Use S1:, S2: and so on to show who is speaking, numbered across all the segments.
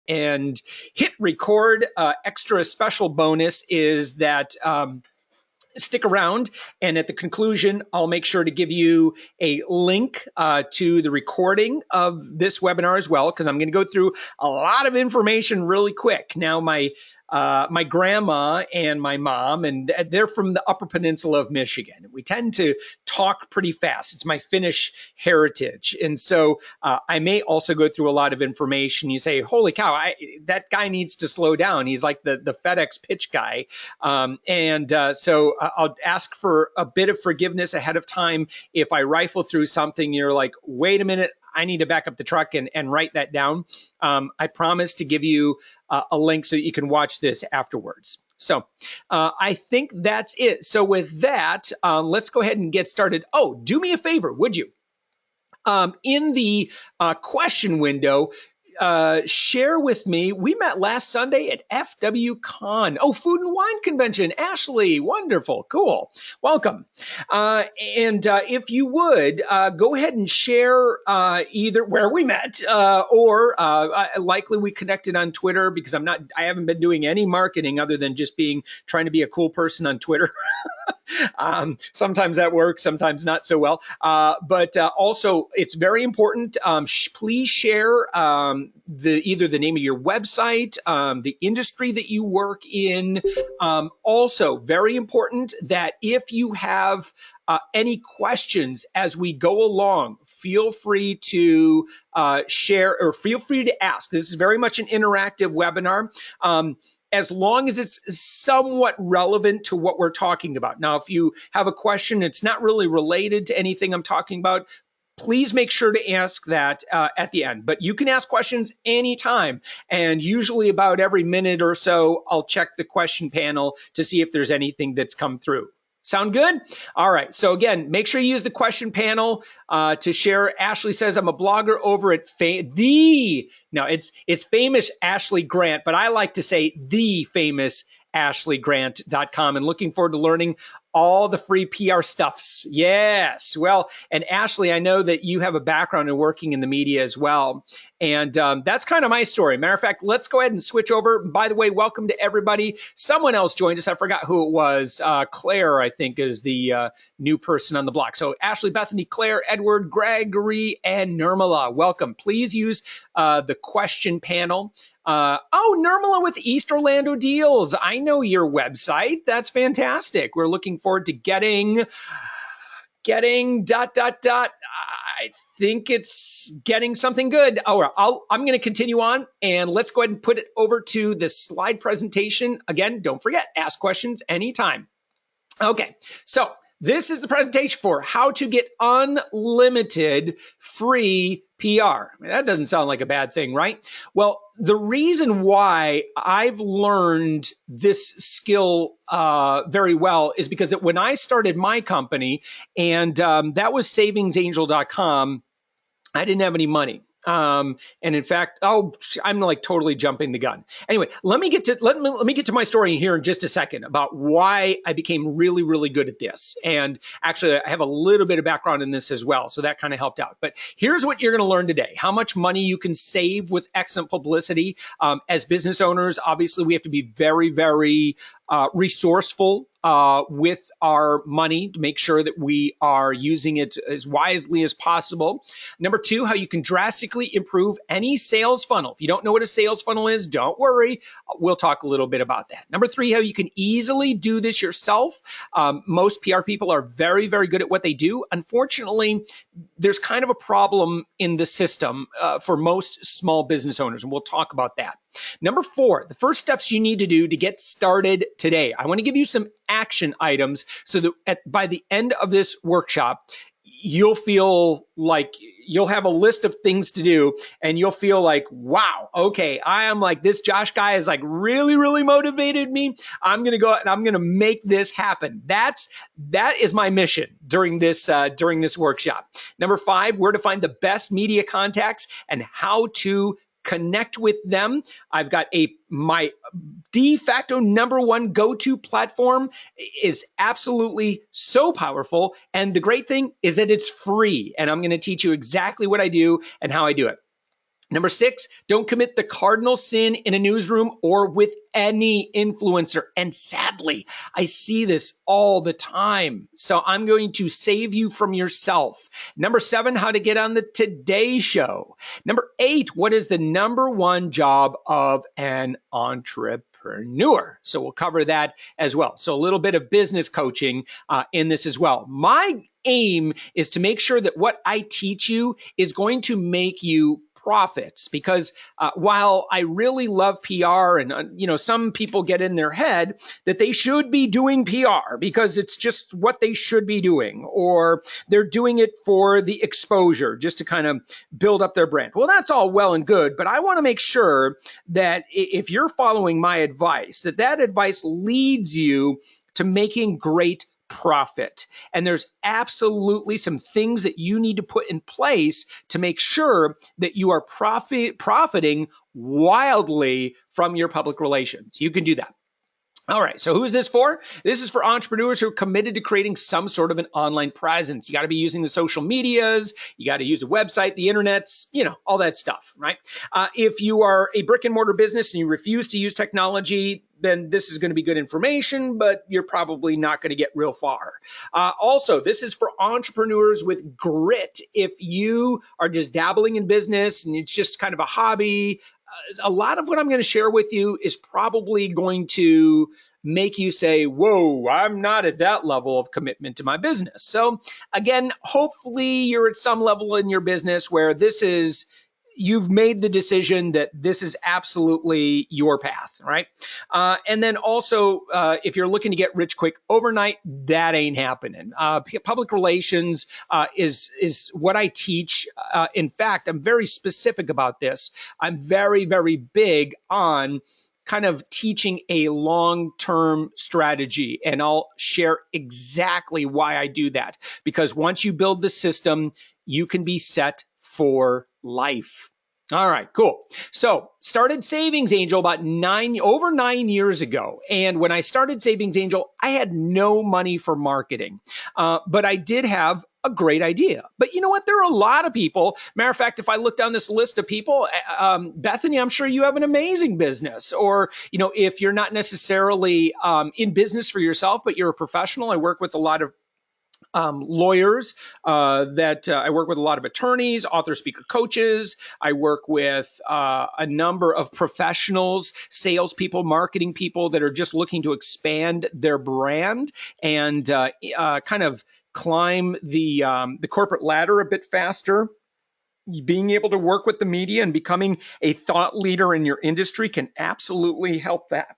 S1: and hit record. Extra special bonus is that stick around, and at the conclusion, I'll make sure to give you a link to the recording of this webinar as well, because I'm going to go through a lot of information really quick. Now, my grandma and my mom, and they're from the Upper Peninsula of Michigan. We tend to talk pretty fast. It's my Finnish heritage. And so I may also go through a lot of information. You say, holy cow, that guy needs to slow down. He's like the FedEx pitch guy. So I'll ask for a bit of forgiveness ahead of time. If I rifle through something, you're like, wait a minute, I need to back up the truck and write that down. I promise to give you a link so that you can watch this afterwards. So I think that's it. So with that, let's go ahead and get started. Oh, do me a favor, would you? In the question window, share with me. We met last Sunday at FWCon. Oh, Food and Wine Convention. Ashley, wonderful, cool, welcome. If you would go ahead and share either where we met or likely we connected on Twitter, because I haven't been doing any marketing other than just trying to be a cool person on Twitter. Sometimes that works, sometimes not so well. But also, it's very important. Please share either the name of your website, the industry that you work in. Also, very important that if you have any questions as we go along, feel free to share or feel free to ask. This is very much an interactive webinar. As long as it's somewhat relevant to what we're talking about. Now, if you have a question, it's not really related to anything I'm talking about, please make sure to ask that at the end. But you can ask questions anytime. And usually about every minute or so, I'll check the question panel to see if there's anything that's come through. Sound good? All right. So again, make sure you use the question panel to share. Ashley says, I'm a blogger over at it's famous Ashley Grant, but I like to say the famous ashleygrant.com, and looking forward to learning all the free PR stuffs. Yes. Well, and Ashley, I know that you have a background in working in the media as well. And that's kind of my story. Matter of fact, let's go ahead and switch over. By the way, welcome to everybody. Someone else joined us. I forgot who it was. Claire, I think, is the new person on the block. So Ashley, Bethany, Claire, Edward, Gregory, and Nirmala, welcome. Please use the question panel. Nirmala with East Orlando Deals. I know your website. That's fantastic. We're looking forward to getting ... I think it's getting something good. I'm going to continue on, and let's go ahead and put it over to the slide presentation. Again, don't forget, ask questions anytime. Okay, so this is the presentation for how to get unlimited free PR. That doesn't sound like a bad thing, right? Well, the reason why I've learned this skill very well is because when I started my company, and that was savingsangel.com, I didn't have any money. And in fact, I'm like totally jumping the gun. Anyway, let me get to my story here in just a second about why I became really, really good at this. And actually, I have a little bit of background in this as well, so that kind of helped out. But here's what you're going to learn today: how much money you can save with excellent publicity. As business owners, obviously, we have to be very, very resourceful with our money to make sure that we are using it as wisely as possible. Number two, how you can drastically improve any sales funnel. If you don't know what a sales funnel is, don't worry. We'll talk a little bit about that. Number three, how you can easily do this yourself. Most PR people are very, very good at what they do. Unfortunately, there's kind of a problem in the system for most small business owners, and we'll talk about that. Number four, the first steps you need to do to get started today. I want to give you some action items so that by the end of this workshop, you'll feel like you'll have a list of things to do, and you'll feel like, wow, okay, I am like, this Josh guy is like really, really motivated me. I'm going to go and I'm going to make this happen. That is my mission during this workshop. Number five, where to find the best media contacts and how to connect with them. I've got my de facto number one go-to platform is absolutely so powerful. And the great thing is that it's free. And I'm going to teach you exactly what I do and how I do it. Number 6, don't commit the cardinal sin in a newsroom or with any influencer. And sadly, I see this all the time. So I'm going to save you from yourself. Number 7, how to get on the Today Show. Number 8, what is the number one job of an entrepreneur? So we'll cover that as well. So a little bit of business coaching in this as well. My aim is to make sure that what I teach you is going to make you profits, because while I really love PR, and some people get in their head that they should be doing PR because it's just what they should be doing, or they're doing it for the exposure just to kind of build up their brand. Well, that's all well and good, but I want to make sure that if you're following my advice, that advice leads you to making great profit. And there's absolutely some things that you need to put in place to make sure that you are profiting wildly from your public relations. You can do that. All right, so who is this for? This is for entrepreneurs who are committed to creating some sort of an online presence. You got to be using the social medias, you got to use a website, the internets, all that stuff, right? If you are a brick and mortar business and you refuse to use technology, then this is going to be good information, but you're probably not going to get real far. Also, this is for entrepreneurs with grit. If you are just dabbling in business and it's just kind of a hobby, a lot of what I'm going to share with you is probably going to make you say, whoa, I'm not at that level of commitment to my business. So again, hopefully you're at some level in your business where you've made the decision that this is absolutely your path, right? And then also, if you're looking to get rich quick overnight, that ain't happening. Public relations is what I teach. In fact, I'm very specific about this. I'm very, very big on kind of teaching a long-term strategy, and I'll share exactly why I do that. Because once you build the system, you can be set for life. All right, cool. So started Savings Angel about over 9 years ago. And when I started Savings Angel, I had no money for marketing, but I did have a great idea. But you know what? There are a lot of people. Matter of fact, if I look down this list of people, Bethany, I'm sure you have an amazing business. Or, if you're not necessarily in business for yourself, but you're a professional, I work with a lot of lawyers, I work with a lot of attorneys, author, speaker, coaches. I work with a number of professionals, salespeople, marketing people that are just looking to expand their brand and kind of climb the corporate ladder a bit faster. Being able to work with the media and becoming a thought leader in your industry can absolutely help that.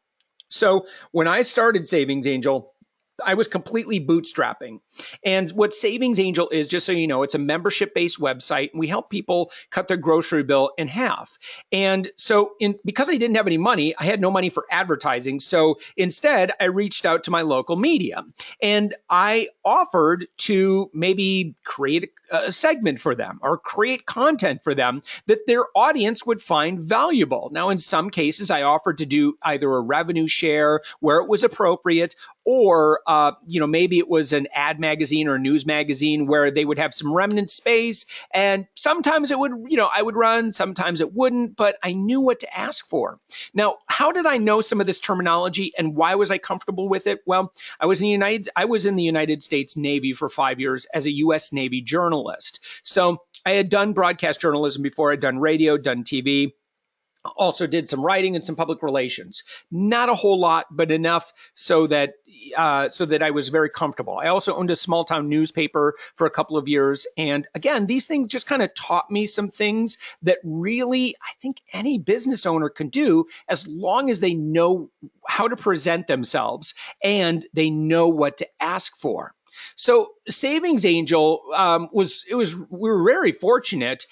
S1: So when I started Savings Angel, I was completely bootstrapping. And what Savings Angel is, just so you know, it's a membership-based website, and we help people cut their grocery bill in half. And so because I didn't have any money, I had no money for advertising. So instead, I reached out to my local media, and I offered to maybe create a segment for them or create content for them that their audience would find valuable. Now, in some cases, I offered to do either a revenue share where it was appropriate, or maybe it was an ad magazine or a news magazine where they would have some remnant space. And sometimes it would, I would run, sometimes it wouldn't, but I knew what to ask for. Now, how did I know some of this terminology and why was I comfortable with it? Well, I was in the United States Navy for 5 years as a U.S. Navy journalist. So I had done broadcast journalism before. I'd done radio, done TV. Also did some writing and some public relations. Not a whole lot, but enough so that I was very comfortable. I also owned a small town newspaper for a couple of years. And again, these things just kind of taught me some things that really I think any business owner can do as long as they know how to present themselves and they know what to ask for. So Savings Angel we were very fortunate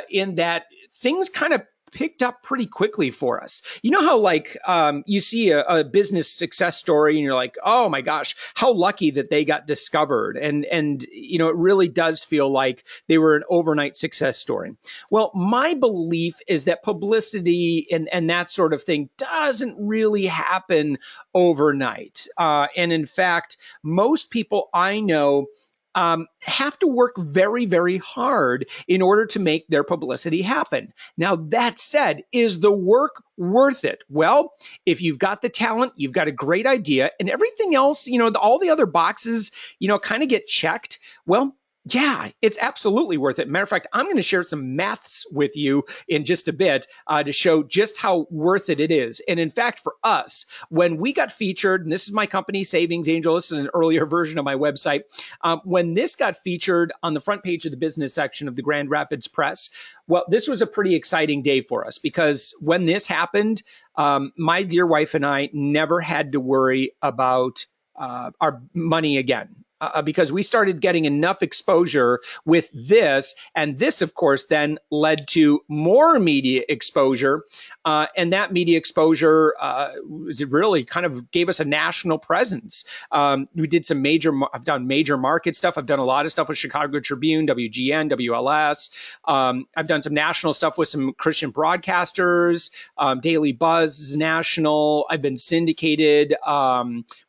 S1: in that things kind of picked up pretty quickly for us. You know how you see a business success story and you're like, oh my gosh, how lucky that they got discovered. And it really does feel like they were an overnight success story. Well, my belief is that publicity and that sort of thing doesn't really happen overnight. And in fact, most people I know have to work very, very hard in order to make their publicity happen. Now, that said, is the work worth it? Well, if you've got the talent, you've got a great idea, and everything else, all the other boxes, kind of get checked. Well, yeah, it's absolutely worth it. Matter of fact, I'm going to share some maths with you in just a bit to show just how worth it is. And in fact, for us, when we got featured, and this is my company, Savings Angel, this is an earlier version of my website. When this got featured on the front page of the business section of the Grand Rapids Press, well, this was a pretty exciting day for us because when this happened, my dear wife and I never had to worry about our money again. Because we started getting enough exposure with this. And this, of course, then led to more media exposure. And that media exposure really kind of gave us a national presence. We did some I've done major market stuff. I've done a lot of stuff with Chicago Tribune, WGN, WLS. I've done some national stuff with some Christian broadcasters. Daily Buzz is national. I've been syndicated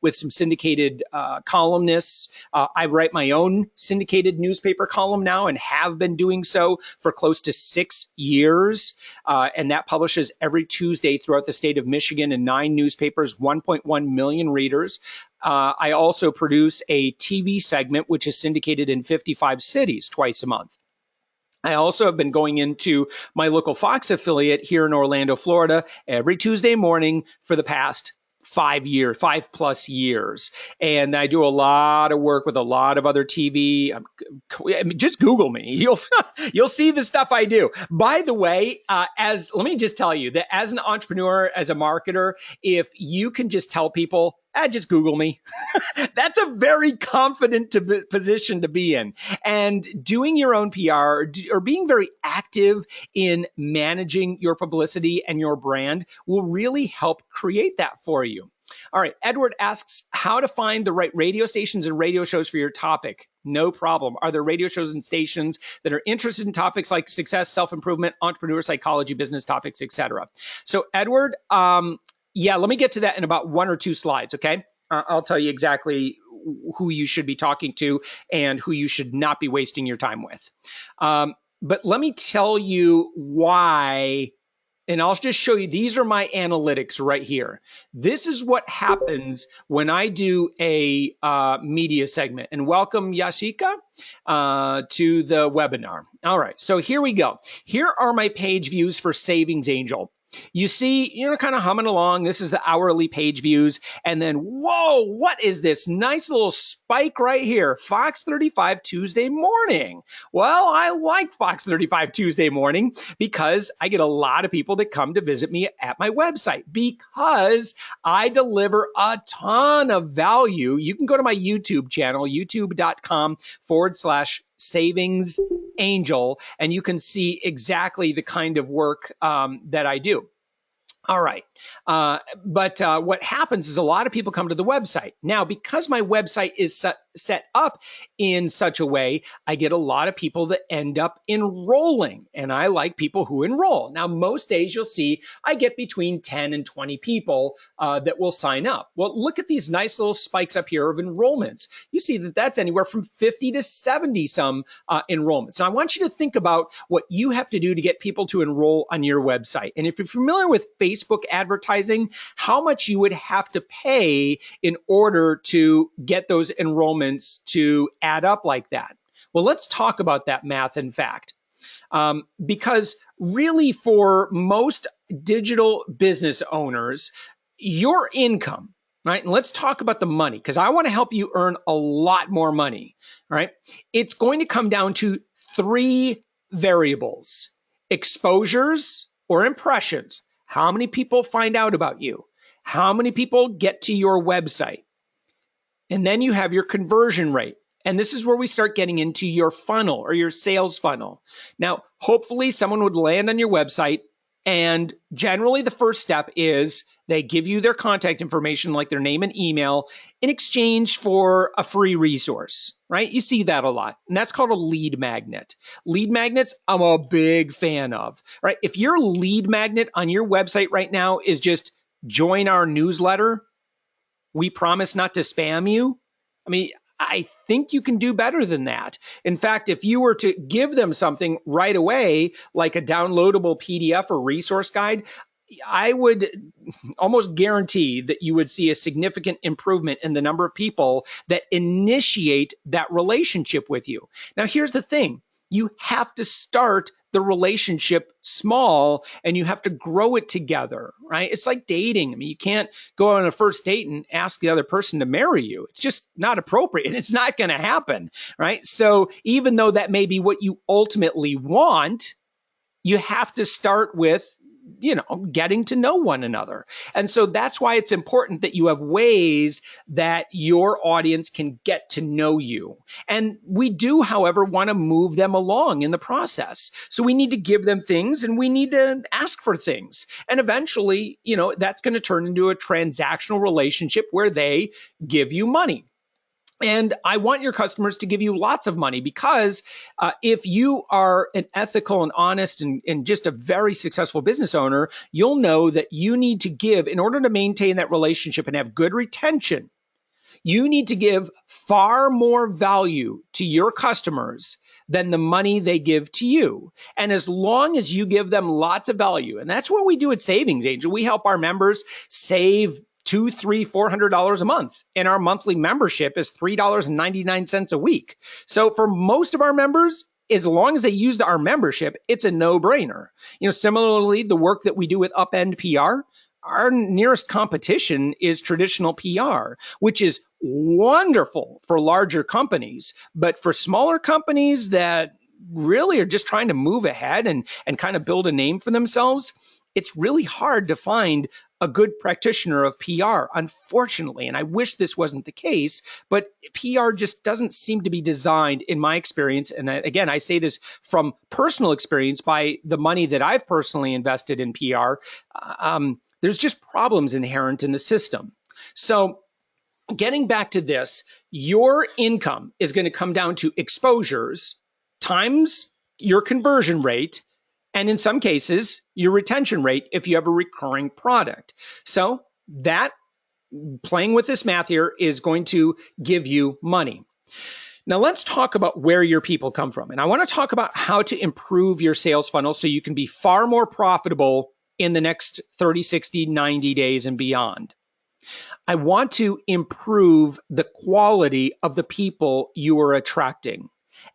S1: with some syndicated columnists. I write my own syndicated newspaper column now and have been doing so for close to 6 years. And that publishes every Tuesday throughout the state of Michigan in 9 newspapers, 1.1 million readers. I also produce a TV segment, which is syndicated in 55 cities twice a month. I also have been going into my local Fox affiliate here in Orlando, Florida, every Tuesday morning for the past 5+ years. And I do a lot of work with a lot of other TV. Just Google me. You'll see the stuff I do. By the way, let me just tell you that as an entrepreneur, as a marketer, if you can just tell people, just Google me. That's a very confident position to be in. And doing your own PR or being very active in managing your publicity and your brand will really help create that for you. All right. Edward asks how to find the right radio stations and radio shows for your topic. No problem. Are there radio shows and stations that are interested in topics like success, self-improvement, entrepreneur psychology, business topics, etc.? So Edward, yeah, let me get to that in about 1 or 2 slides, okay? I'll tell you exactly who you should be talking to and who you should not be wasting your time with. But let me tell you why, and I'll just show you, these are my analytics right here. This is what happens when I do a media segment. And welcome, Yashika, to the webinar. All right, so here we go. Here are my page views for Savings Angel. You see, you're kind of humming along. This is the hourly page views. And then, whoa, what is this nice little spike right here? Fox 35 Tuesday morning. Well, I like Fox 35 Tuesday morning because I get a lot of people that come to visit me at my website because I deliver a ton of value. You can go to my YouTube channel, youtube.com/Savings Angel, and you can see exactly the kind of work that I do. All right. But what happens is a lot of people come to the website. Now, because my website is set up in such a way, I get a lot of people that end up enrolling, and I like people who enroll. Now, most days you'll see I get between 10 and 20 people that will sign up. Well, look at these nice little spikes up here of enrollments. You see that that's anywhere from 50 to 70 some enrollments. Now, I want you to think about what you have to do to get people to enroll on your website. And if you're familiar with Facebook advertising, how much you would have to pay in order to get those enrollments to add up like that. Well, let's talk about that math in fact. Because really for most digital business owners, your income, right? And let's talk about the money because I want to help you earn a lot more money, right? It's going to come down to 3 variables: exposures or impressions. How many people find out about you? How many people get to your website? And then you have your conversion rate. And this is where we start getting into your funnel or your sales funnel. Now, hopefully someone would land on your website, and generally the first step is they give you their contact information, like their name and email, in exchange for a free resource, right? You see that a lot. And that's called a lead magnet. Lead magnets, I'm a big fan of, right? If your lead magnet on your website right now is just join our newsletter, we promise not to spam you. I mean, I think you can do better than that. In fact, if you were to give them something right away, like a downloadable PDF or resource guide, I would almost guarantee that you would see a significant improvement in the number of people that initiate that relationship with you. Now, here's the thing. You have to start the relationship small and you have to grow it together, right? It's like dating. I mean, you can't go on a first date and ask the other person to marry you. It's just not appropriate. It's not going to happen, right? So even though that may be what you ultimately want, you have to start with getting to know one another. And so that's why it's important that you have ways that your audience can get to know you. And we do, however, want to move them along in the process. So we need to give them things and we need to ask for things. And eventually, that's going to turn into a transactional relationship where they give you money. And I want your customers to give you lots of money because if you are an ethical and honest and just a very successful business owner, you'll know that you need to give in order to maintain that relationship and have good retention. You need to give far more value to your customers than the money they give to you. And as long as you give them lots of value, and that's what we do at Savings Angel, we help our members save $200, $300, $400 a month. And our monthly membership is $3.99 a week. So for most of our members, as long as they use our membership, it's a no-brainer. Similarly, the work that we do with Upend PR, our nearest competition is traditional PR, which is wonderful for larger companies. But for smaller companies that really are just trying to move ahead and kind of build a name for themselves, it's really hard to find a good practitioner of PR, unfortunately. And I wish this wasn't the case, but PR just doesn't seem to be designed, in my experience. And again, I say this from personal experience by the money that I've personally invested in PR. There's just problems inherent in the system. So getting back to this, your income is going to come down to exposures times your conversion rate, and in some cases, your retention rate if you have a recurring product. So that, playing with this math here, is going to give you money. Now let's talk about where your people come from. And I want to talk about how to improve your sales funnel so you can be far more profitable in the next 30, 60, 90 days and beyond. I want to improve the quality of the people you are attracting.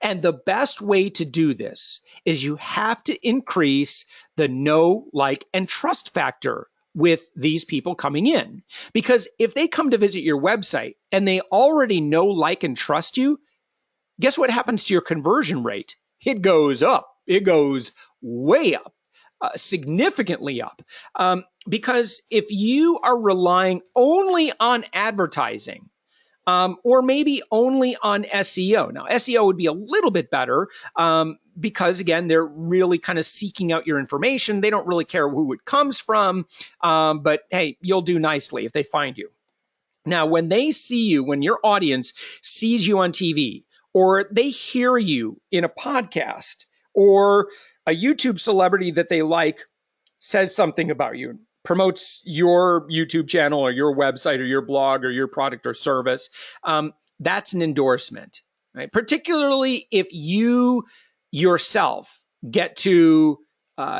S1: And the best way to do this is you have to increase the know, like, and trust factor with these people coming in. Because if they come to visit your website and they already know, like, and trust you, guess what happens to your conversion rate? It goes up. It goes way up, significantly up. Because if you are relying only on advertising, or maybe only on SEO. Now, SEO would be a little bit better because, again, they're really kind of seeking out your information. They don't really care who it comes from, but hey, you'll do nicely if they find you. Now, when they see you, when your audience sees you on TV, or they hear you in a podcast, or a YouTube celebrity that they like says something about you, promotes your YouTube channel or your website or your blog or your product or service, that's an endorsement, right? Particularly if you yourself get to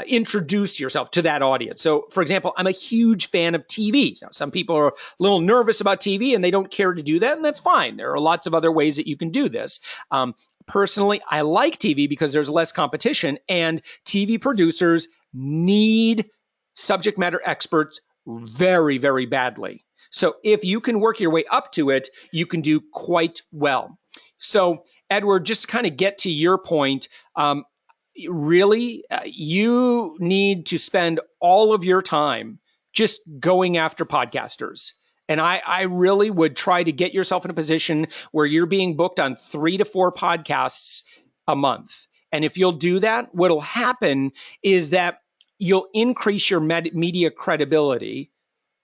S1: introduce yourself to that audience. So, for example, I'm a huge fan of TV. Now, some people are a little nervous about TV and they don't care to do that, and that's fine. There are lots of other ways that you can do this. Personally, I like TV because there's less competition, and TV producers need subject matter experts very, very badly. So if you can work your way up to it, you can do quite well. So Edward, just to kind of get to your point, really, you need to spend all of your time just going after podcasters. And I really would try to get yourself in a position where you're being booked on 3 to 4 podcasts a month. And if you'll do that, what'll happen is that you'll increase your media credibility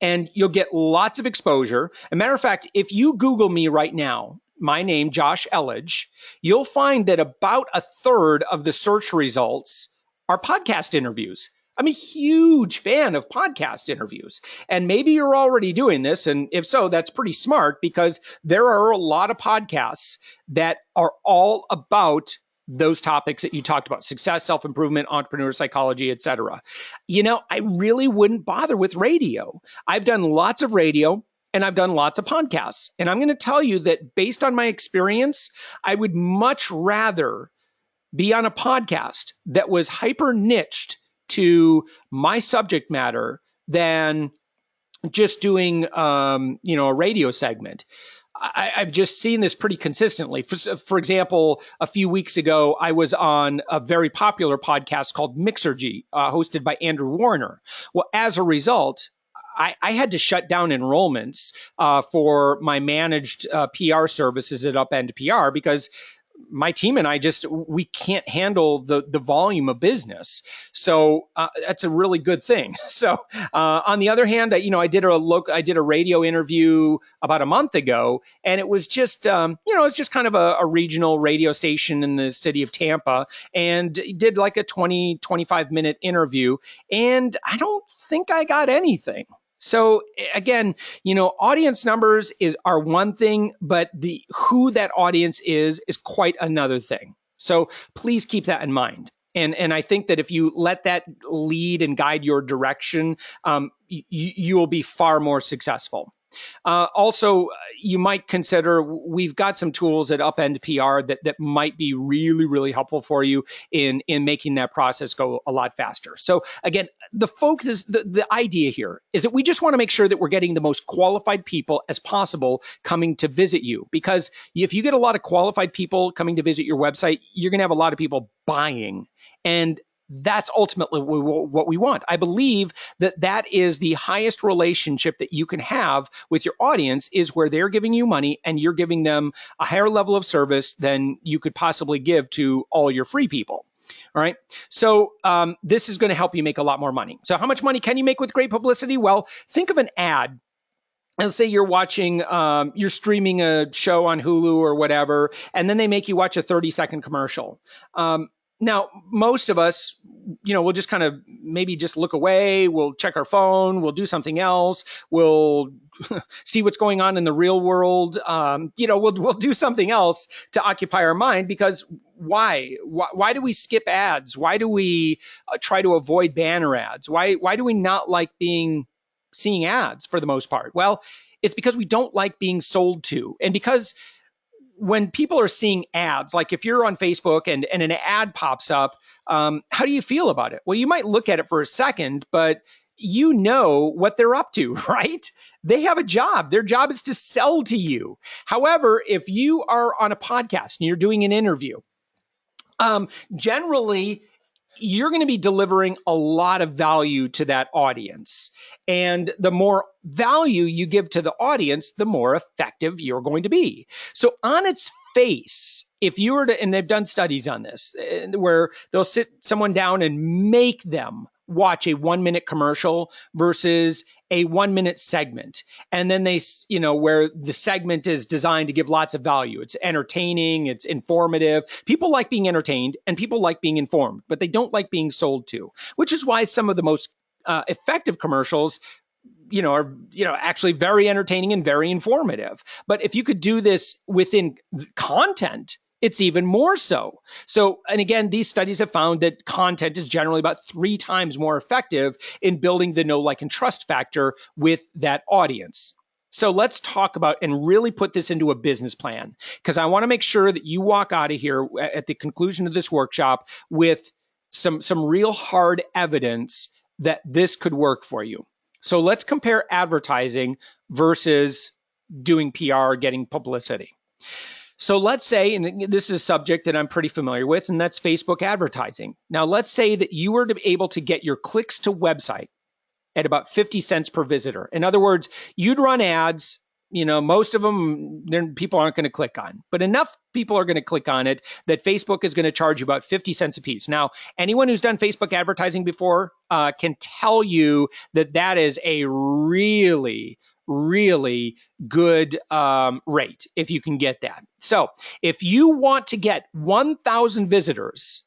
S1: and you'll get lots of exposure. As a matter of fact, if you Google me right now, my name, Josh Elledge, you'll find that about a third of the search results are podcast interviews. I'm a huge fan of podcast interviews. And maybe you're already doing this. And if so, that's pretty smart because there are a lot of podcasts that are all about those topics that you talked about: success, self-improvement, entrepreneur psychology, etc. I really wouldn't bother with radio. I've done lots of radio and I've done lots of podcasts. And I'm going to tell you that based on my experience, I would much rather be on a podcast that was hyper niched to my subject matter than just doing, a radio segment. I've just seen this pretty consistently. For example, a few weeks ago, I was on a very popular podcast called Mixergy, hosted by Andrew Warner. Well, as a result, I had to shut down enrollments for my managed PR services at Upend PR because my team and I we can't handle the volume of business. So that's a really good thing. So on the other hand, I did a radio interview about a month ago, and it was just, it's just kind of a regional radio station in the city of Tampa, and did like a 25-minute interview, and I don't think I got anything. So again, audience numbers are one thing, but who that audience is quite another thing. So please keep that in mind. And I think that if you let that lead and guide your direction, you will be far more successful. Also, you might consider, we've got some tools at Upend PR that might be really, really helpful for you in making that process go a lot faster. So again, the focus, the idea here is that we just want to make sure that we're getting the most qualified people as possible coming to visit you. Because if you get a lot of qualified people coming to visit your website, you're going to have a lot of people buying. And that's ultimately what we want. I believe that is the highest relationship that you can have with your audience, is where they're giving you money and you're giving them a higher level of service than you could possibly give to all your free people. All right. So this is going to help you make a lot more money. So how much money can you make with great publicity? Well, think of an ad. Let's say you're watching, you're streaming a show on Hulu or whatever, and then they make you watch a 30-second commercial. Now, most of us, we'll just kind of maybe just look away. We'll check our phone. We'll do something else. We'll see what's going on in the real world. We'll do something else to occupy our mind, because why? Why do we skip ads? Why do we try to avoid banner ads? Why do we not like seeing ads for the most part? Well, it's because we don't like being sold to. And because when people are seeing ads, like if you're on Facebook and an ad pops up, how do you feel about it? Well, you might look at it for a second, but you know what they're up to, right? They have a job. Their job is to sell to you. However, if you are on a podcast and you're doing an interview, generally, you're going to be delivering a lot of value to that audience. And the more value you give to the audience, the more effective you're going to be. So on its face, if you were to, and they've done studies on this, where they'll sit someone down and make them watch a 1-minute commercial versus a 1-minute segment. And then they, where the segment is designed to give lots of value. It's entertaining, it's informative. People like being entertained and people like being informed, but they don't like being sold to, which is why some of the most effective commercials, are, actually very entertaining and very informative. But if you could do this within content, it's even more so. So, and again, these studies have found that content is generally about 3 times more effective in building the know, like, and trust factor with that audience. So let's talk about and really put this into a business plan, because I want to make sure that you walk out of here at the conclusion of this workshop with some real hard evidence that this could work for you. So let's compare advertising versus doing PR, getting publicity. So let's say, and this is a subject that I'm pretty familiar with, and that's Facebook advertising. Now, let's say that you were able to get your clicks to website at about 50 cents per visitor. In other words, you'd run ads, most of them people aren't going to click on, but enough people are going to click on it that Facebook is going to charge you about 50 cents a piece. Now, anyone who's done Facebook advertising before can tell you that is a really good rate if you can get that. So if you want to get 1,000 visitors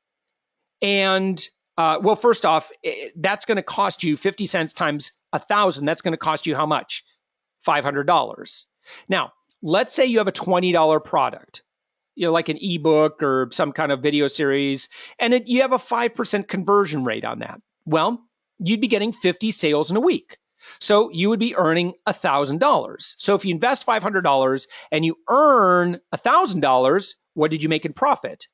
S1: and Well, first off, that's going to cost you 50 cents times 1,000. That's going to cost you how much? $500. Now, let's say you have a $20 product, like an ebook or some kind of video series, and you have a 5% conversion rate on that. Well, you'd be getting 50 sales in a week. So you would be earning $1,000. So if you invest $500 and you earn $1,000, what did you make in profit?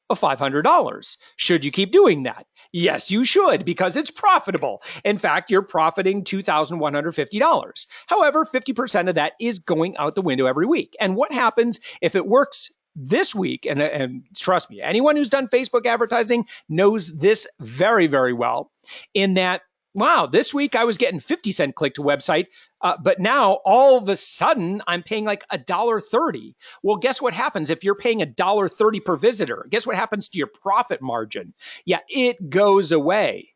S1: Of $500. Should you keep doing that? Yes, you should, because it's profitable. In fact, you're profiting $2,150. However, 50% of that is going out the window every week. And what happens if it works this week? And trust me, anyone who's done Facebook advertising knows this very, very well, in that, wow, this week I was getting 50-cent click to website, but now all of a sudden I'm paying like $1.30. Well, guess what happens if you're paying $1.30 per visitor? Guess what happens to your profit margin? Yeah, it goes away.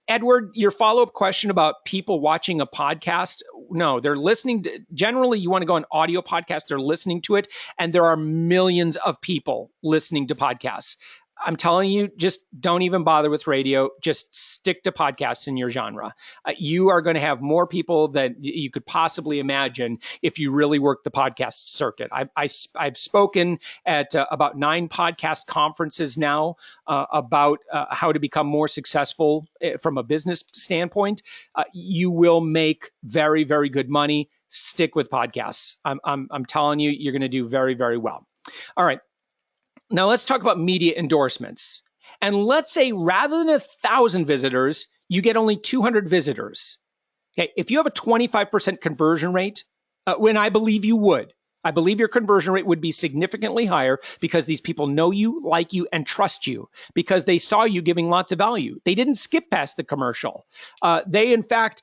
S1: Edward, your follow-up question about people watching a podcast, no, they're listening. Generally, you want to go on audio podcasts, they're listening to it, and there are millions of people listening to podcasts. I'm telling you, just don't even bother with radio. Just stick to podcasts in your genre. You are going to have more people than you could possibly imagine if you really work the podcast circuit. I've spoken at about 9 podcast conferences now about how to become more successful from a business standpoint. You will make very, very good money. Stick with podcasts. I'm telling you, you're going to do very, very well. All right. Now let's talk about media endorsements. And let's say rather than 1,000 visitors, you get only 200 visitors. Okay, if you have a 25% conversion rate, when I believe you would, I believe your conversion rate would be significantly higher because these people know you, like you, and trust you because they saw you giving lots of value. They didn't skip past the commercial. They, in fact,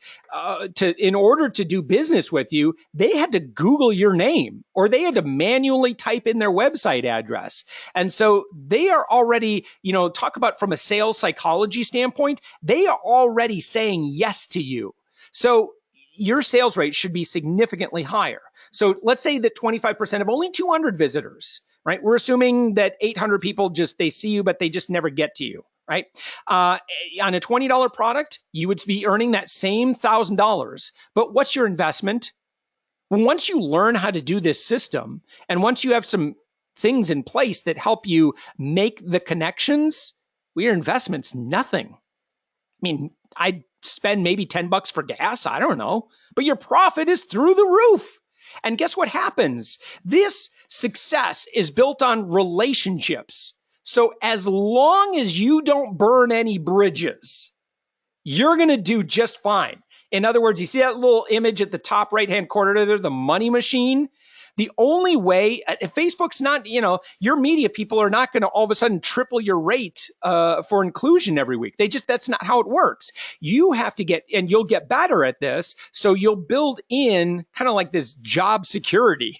S1: in order to do business with you, they had to Google your name or they had to manually type in their website address. And so they are already, talk about from a sales psychology standpoint, they are already saying yes to you. So your sales rate should be significantly higher. So let's say that 25% of only 200 visitors, right? We're assuming that 800 people they see you, but they just never get to you, right? On a $20 product, you would be earning that same $1,000. But what's your investment? Once you learn how to do this system, and once you have some things in place that help you make the connections, well, your investment's nothing. I mean, I'd spend maybe $10 for gas. I don't know. But your profit is through the roof. And guess what happens? This success is built on relationships. So as long as you don't burn any bridges, you're going to do just fine. In other words, you see that little image at the top right-hand corner there, the money machine? The only way, Facebook's not, your media people are not going to all of a sudden triple your rate for inclusion every week. That's not how it works. You have to and you'll get better at this. So you'll build in kind of like this job security.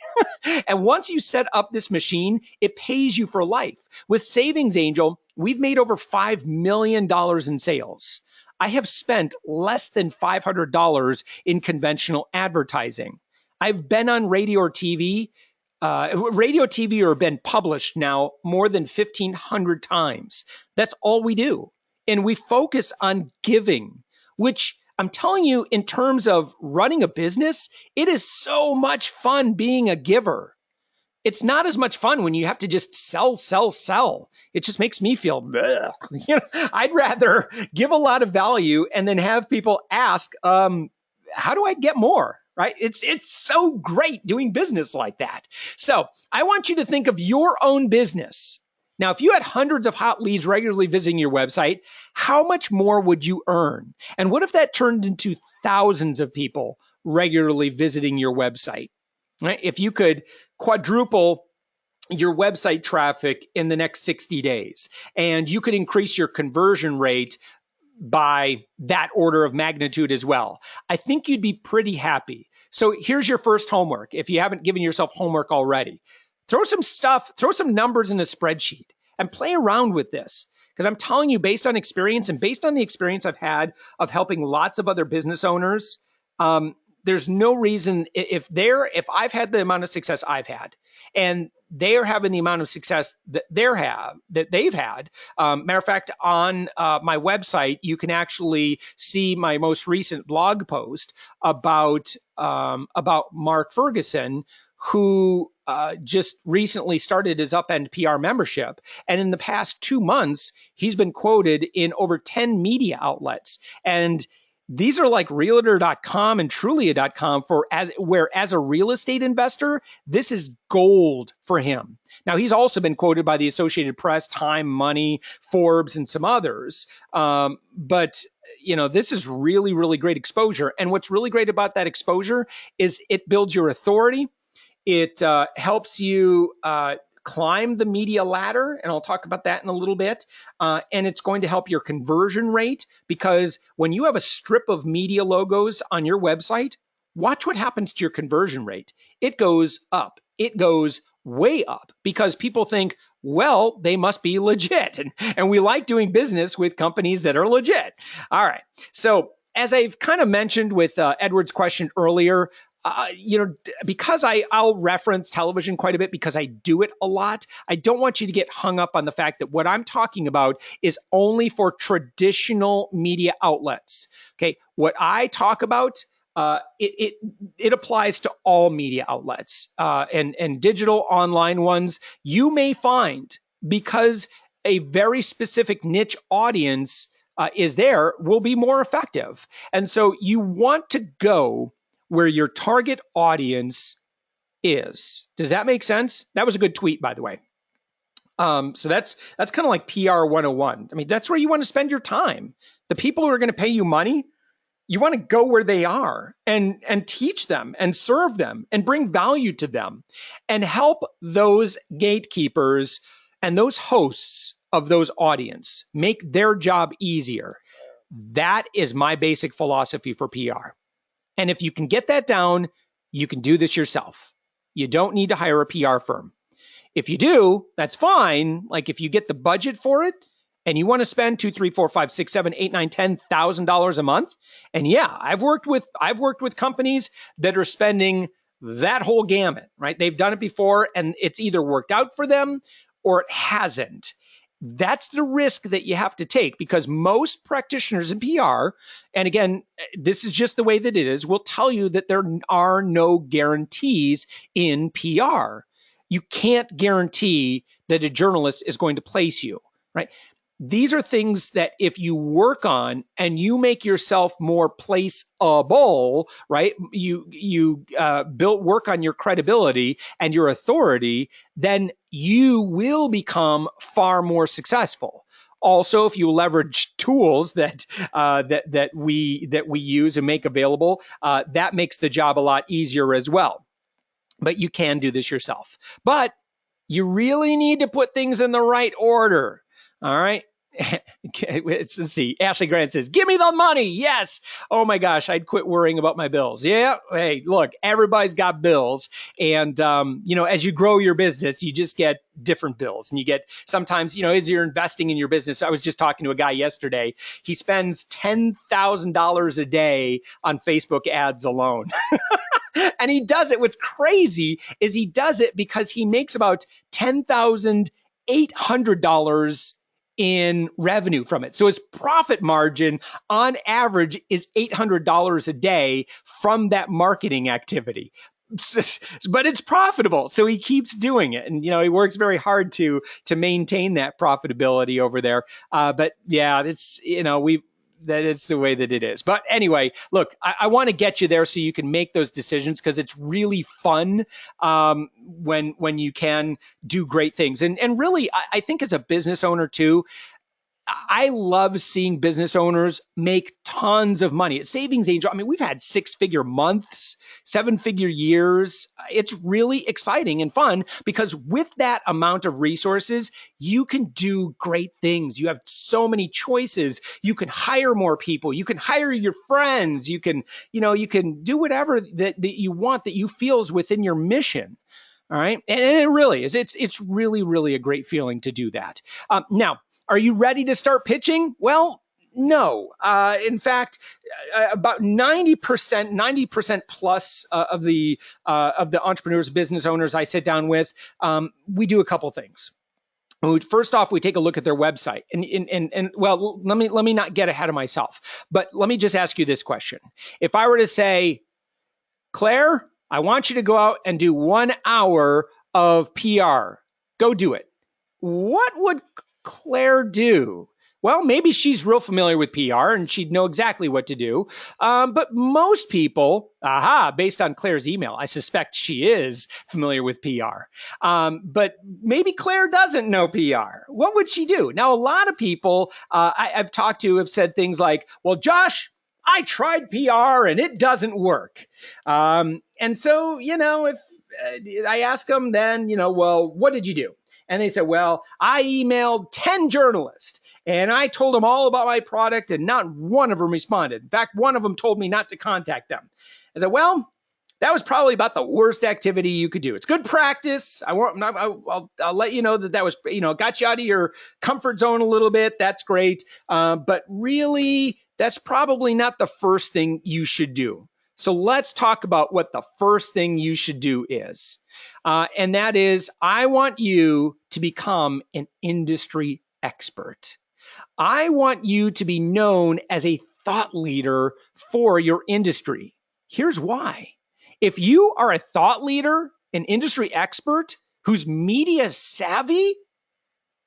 S1: And once you set up this machine, it pays you for life. With Savings Angel, we've made over $5 million in sales. I have spent less than $500 in conventional advertising. I've been on radio or TV or been published now more than 1,500 times. That's all we do. And we focus on giving, which I'm telling you, in terms of running a business, it is so much fun being a giver. It's not as much fun when you have to just sell. It just makes me feel, I'd rather give a lot of value and then have people ask, how do I get more? Right? It's so great doing business like that. So I want you to think of your own business. Now, if you had hundreds of hot leads regularly visiting your website, how much more would you earn? And what if that turned into thousands of people regularly visiting your website? Right? If you could quadruple your website traffic in the next 60 days, and you could increase your conversion rate by that order of magnitude as well, I think you'd be pretty happy. So here's your first homework. If you haven't given yourself homework already, throw some numbers in a spreadsheet and play around with this. Because I'm telling you, based on experience and based on the experience I've had of helping lots of other business owners, there's no reason if I've had the amount of success I've had, and they are having the amount of success that they've had. Matter of fact, on my website, you can actually see my most recent blog post about Mark Ferguson, who just recently started his Upend PR membership. And in the past 2 months, he's been quoted in over 10 media outlets. And these are like realtor.com and trulia.com where as a real estate investor, this is gold for him. Now, he's also been quoted by the Associated Press, Time, Money, Forbes, and some others. But this is really, really great exposure. And what's really great about that exposure is it builds your authority. It helps you climb the media ladder, and I'll talk about that in a little bit. And it's going to help your conversion rate, because when you have a strip of media logos on your website, watch what happens to your conversion rate. It goes up. It goes way up, because people think, well, they must be legit. And we like doing business with companies that are legit. All right. So as I've kind of mentioned with Edward's question earlier, because I'll reference television quite a bit because I do it a lot, I don't want you to get hung up on the fact that what I'm talking about is only for traditional media outlets. Okay. What I talk about, it applies to all media outlets, and digital online ones. You may find, because a very specific niche audience is there, will be more effective. And so you want to go where your target audience is. Does that make sense? That was a good tweet, by the way. So that's kind of like PR 101. I mean, that's where you want to spend your time. The people who are going to pay you money, you want to go where they are and teach them and serve them and bring value to them and help those gatekeepers and those hosts of those audience make their job easier. That is my basic philosophy for PR. And if you can get that down, you can do this yourself. You don't need to hire a PR firm. If you do, that's fine. Like if you get the budget for it and you want to spend $2,000, $3,000, $4,000, $5,000, $6,000, $7,000, $8,000, $9,000, $10,000 a month. And yeah, I've worked with companies that are spending that whole gamut, right? They've done it before and it's either worked out for them or it hasn't. That's the risk that you have to take, because most practitioners in PR, and again, this is just the way that it is, will tell you that there are no guarantees in PR. You can't guarantee that a journalist is going to place you, right? These are things that if you work on and you make yourself more placeable, right? You work on your credibility and your authority, then you will become far more successful. Also, if you leverage tools that we use and make available, that makes the job a lot easier as well. But you can do this yourself. But you really need to put things in the right order. All right. Let's see. Ashley Grant says, give me the money. Yes. Oh my gosh. I'd quit worrying about my bills. Yeah. Hey, look, everybody's got bills. And, as you grow your business, you just get different bills, and you get sometimes, as you're investing in your business. I was just talking to a guy yesterday. He spends $10,000 a day on Facebook ads alone. And he does it. What's crazy is he does it because he makes about $10,800 in revenue from it. So his profit margin on average is $800 a day from that marketing activity. But it's profitable. So he keeps doing it. And, he works very hard to maintain that profitability over there. But yeah, it's, that is the way that it is. But anyway, look, I want to get you there so you can make those decisions, because it's really fun when you can do great things. And really, I think as a business owner too, I love seeing business owners make tons of money. At Savings Angel, I mean, we've had 6-figure months, 7-figure years. It's really exciting and fun, because with that amount of resources, you can do great things. You have so many choices. You can hire more people. You can hire your friends. You can do whatever that you want, that you feel is within your mission. All right. And it really is. It's really, really a great feeling to do that. Now, are you ready to start pitching? Well, No. In fact, about 90% plus of the entrepreneurs, business owners I sit down with, we do a couple things. First off, we take a look at their website, and well, let me not get ahead of myself, but let me just ask you this question: if I were to say, Claire, I want you to go out and do 1 hour of PR, go do it. What would Claire do? Well, maybe she's real familiar with PR and she'd know exactly what to do. But most people, based on Claire's email, I suspect she is familiar with PR. But maybe Claire doesn't know PR. What would she do? Now, a lot of people I've talked to have said things like, well, Josh, I tried PR and it doesn't work. And so, if I ask them then, well, what did you do? And they said, well, I emailed 10 journalists and I told them all about my product and not one of them responded. In fact, one of them told me not to contact them. I said, well, that was probably about the worst activity you could do. It's good practice. I'll let you know that was, got you out of your comfort zone a little bit. That's great. But really, that's probably not the first thing you should do. So let's talk about what the first thing you should do is. And that is, I want you to become an industry expert. I want you to be known as a thought leader for your industry. Here's why. If you are a thought leader, an industry expert who's media savvy,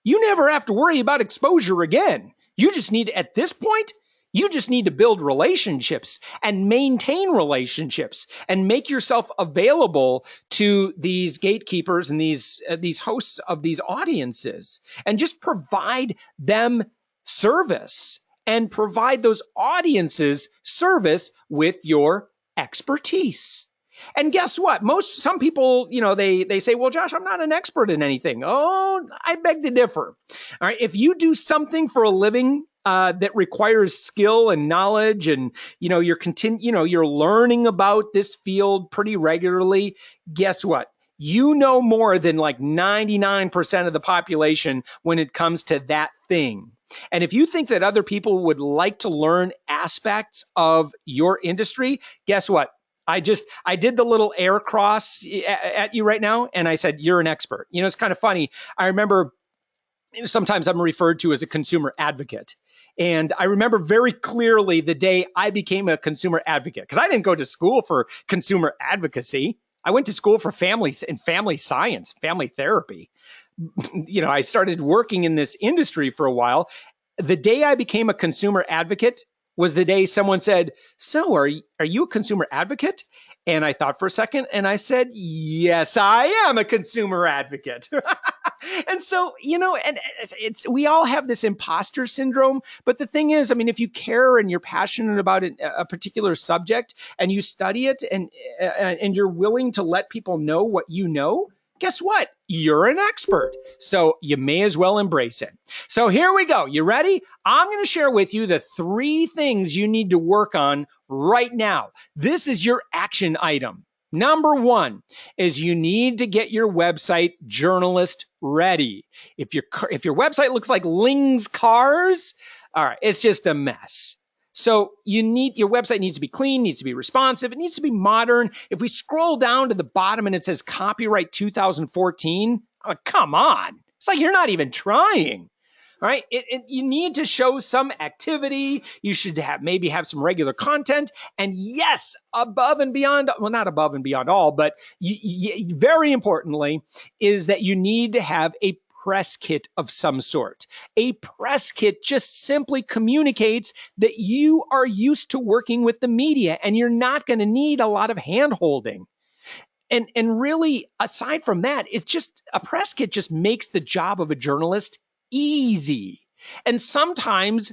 S1: you never have to worry about exposure again. You just need, at this point, you just need to build relationships and maintain relationships and make yourself available to these gatekeepers and these hosts of these audiences, and just provide them service and provide those audiences service with your expertise. And guess what? Some people, they say, well, Josh, I'm not an expert in anything. Oh, I beg to differ. All right. If you do something for a living that requires skill and knowledge, and you're learning about this field pretty regularly, guess what? You know more than like 99% of the population when it comes to that thing. And if you think that other people would like to learn aspects of your industry, guess what? I did the little air cross at you right now, and I said, you're an expert. It's kind of funny. I remember sometimes I'm referred to as a consumer advocate. And I remember very clearly the day I became a consumer advocate, because I didn't go to school for consumer advocacy. I went to school for family science, family therapy. I started working in this industry for a while. The day I became a consumer advocate was the day someone said, so are you a consumer advocate? And I thought for a second and I said, yes, I am a consumer advocate. And so, and we all have this imposter syndrome. But the thing is, if you care and you're passionate about a particular subject and you study it and you're willing to let people know what you know, guess what? You're an expert. So you may as well embrace it. So here we go. You ready? I'm going to share with you the 3 things you need to work on right now. This is your action item. Number 1 is you need to get your website journalist ready. If your website looks like Ling's Cars, all right, it's just a mess. So your website needs to be clean, needs to be responsive, it needs to be modern. If we scroll down to the bottom and it says copyright 2014, come on. It's like you're not even trying. All right. You need to show some activity. You should maybe have some regular content. And yes, above and beyond, well, not above and beyond all, but very importantly is that you need to have a press kit of some sort. A press kit just simply communicates that you are used to working with the media and you're not going to need a lot of hand-holding. And really, aside from that, it's just a press kit just makes the job of a journalist easy. And sometimes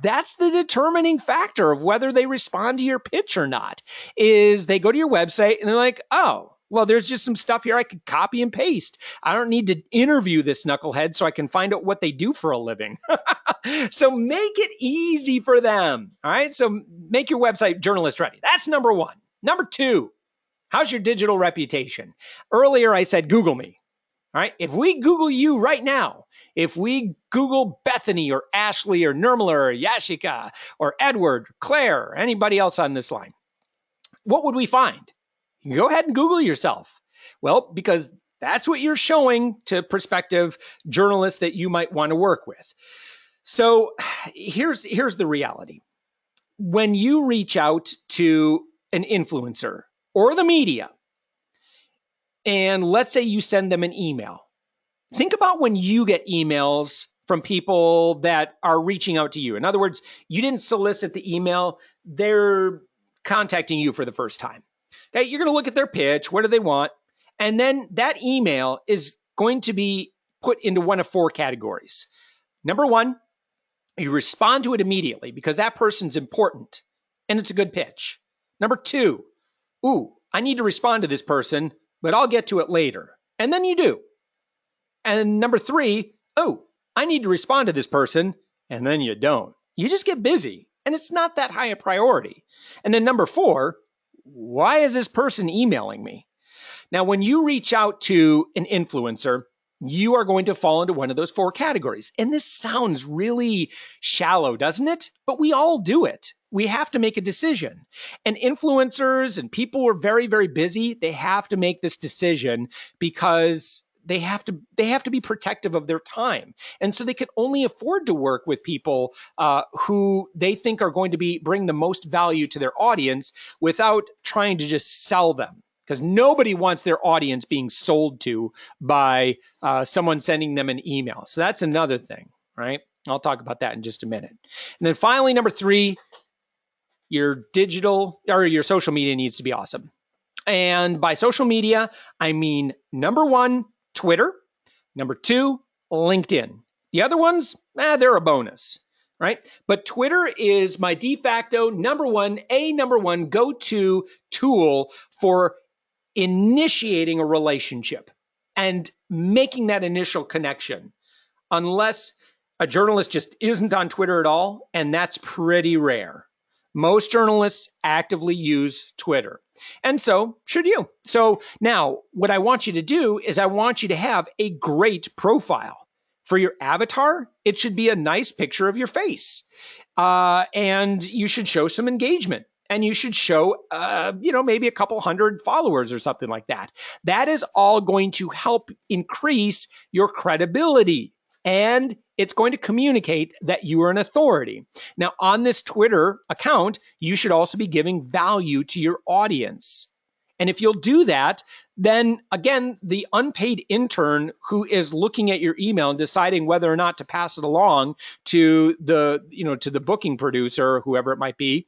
S1: that's the determining factor of whether they respond to your pitch or not, is they go to your website and they're like, oh, well, there's just some stuff here I could copy and paste. I don't need to interview this knucklehead so I can find out what they do for a living. So make it easy for them. All right. So make your website journalist ready. That's number 1. Number 2, how's your digital reputation? Earlier, I said, Google me. All right. If we Google you right now, if we Google Bethany or Ashley or Nirmala or Yashika or Edward, Claire, or anybody else on this line, what would we find? You can go ahead and Google yourself. Well, because that's what you're showing to prospective journalists that you might want to work with. So here's the reality. When you reach out to an influencer or the media, and let's say you send them an email, think about when you get emails from people that are reaching out to you. In other words, you didn't solicit the email, they're contacting you for the first time. Okay, you're going to look at their pitch. What do they want? And then that email is going to be put into one of four categories. Number one, you respond to it immediately because that person's important and it's a good pitch. Number two, I need to respond to this person, but I'll get to it later. And then you do. And number three, I need to respond to this person, and then you don't. You just get busy, and it's not that high a priority. And then number four, why is this person emailing me? Now, when you reach out to an influencer, you are going to fall into one of those four categories. And this sounds really shallow, doesn't it? But we all do it. We have to make a decision. And influencers and people who are very, very busy, they have to make this decision because they have to be protective of their time. And so they can only afford to work with people who they think are going to bring the most value to their audience without trying to just sell them. Because nobody wants their audience being sold to by someone sending them an email. So that's another thing, right? I'll talk about that in just a minute. And then finally, number three, your digital or your social media needs to be awesome. And by social media, I mean, number one, Twitter. Number two, LinkedIn. The other ones, they're a bonus, right? But Twitter is my de facto number one go-to tool for initiating a relationship and making that initial connection, unless a journalist just isn't on Twitter at all, and that's pretty rare. Most journalists actively use Twitter, and so should you. So now what I want you to do is I want you to have a great profile. For your avatar, it should be a nice picture of your face, and you should show some engagement. And you should show, maybe a couple hundred followers or something like that. That is all going to help increase your credibility. And it's going to communicate that you are an authority. Now, on this Twitter account, you should also be giving value to your audience. And if you'll do that, then again, the unpaid intern who is looking at your email and deciding whether or not to pass it along to the booking producer or whoever it might be,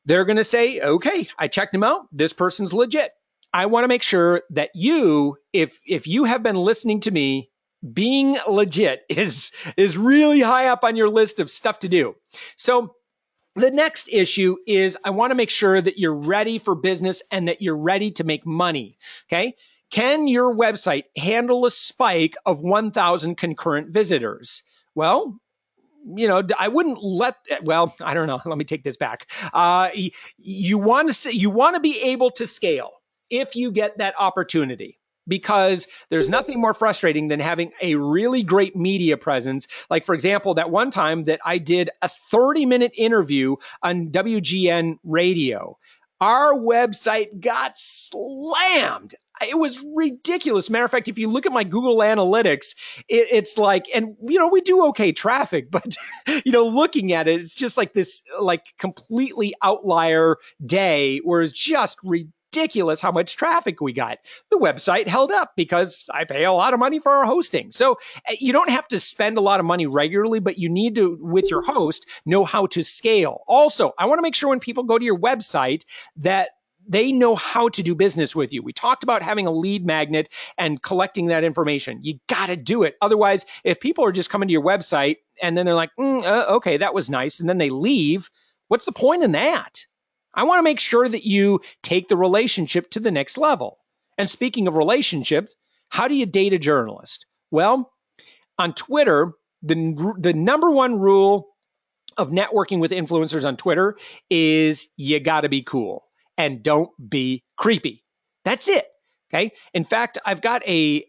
S1: they're going to say, okay, I checked him out. This person's legit. I want to make sure that you, if you have been listening to me, being legit is really high up on your list of stuff to do. So the next issue is I want to make sure that you're ready for business and that you're ready to make money. Okay. Can your website handle a spike of 1,000 concurrent visitors? Well, I wouldn't I don't know. Let me take this back. You want to be able to scale if you get that opportunity, because there's nothing more frustrating than having a really great media presence. Like, for example, that one time that I did a 30-minute interview on WGN radio, our website got slammed. It was ridiculous. Matter of fact, if you look at my Google Analytics, it's like, and we do okay traffic, but looking at it, it's just like this, like completely outlier day where it's just ridiculous how much traffic we got. The website held up because I pay a lot of money for our hosting. So you don't have to spend a lot of money regularly, but you need to, with your host, know how to scale. Also, I want to make sure when people go to your website that they know how to do business with you. We talked about having a lead magnet and collecting that information. You got to do it. Otherwise, if people are just coming to your website and then they're like, okay, that was nice, and then they leave, what's the point in that? I want to make sure that you take the relationship to the next level. And speaking of relationships, how do you date a journalist? Well, on Twitter, the number one rule of networking with influencers on Twitter is you got to be cool. And don't be creepy. That's it. Okay. In fact, I've got a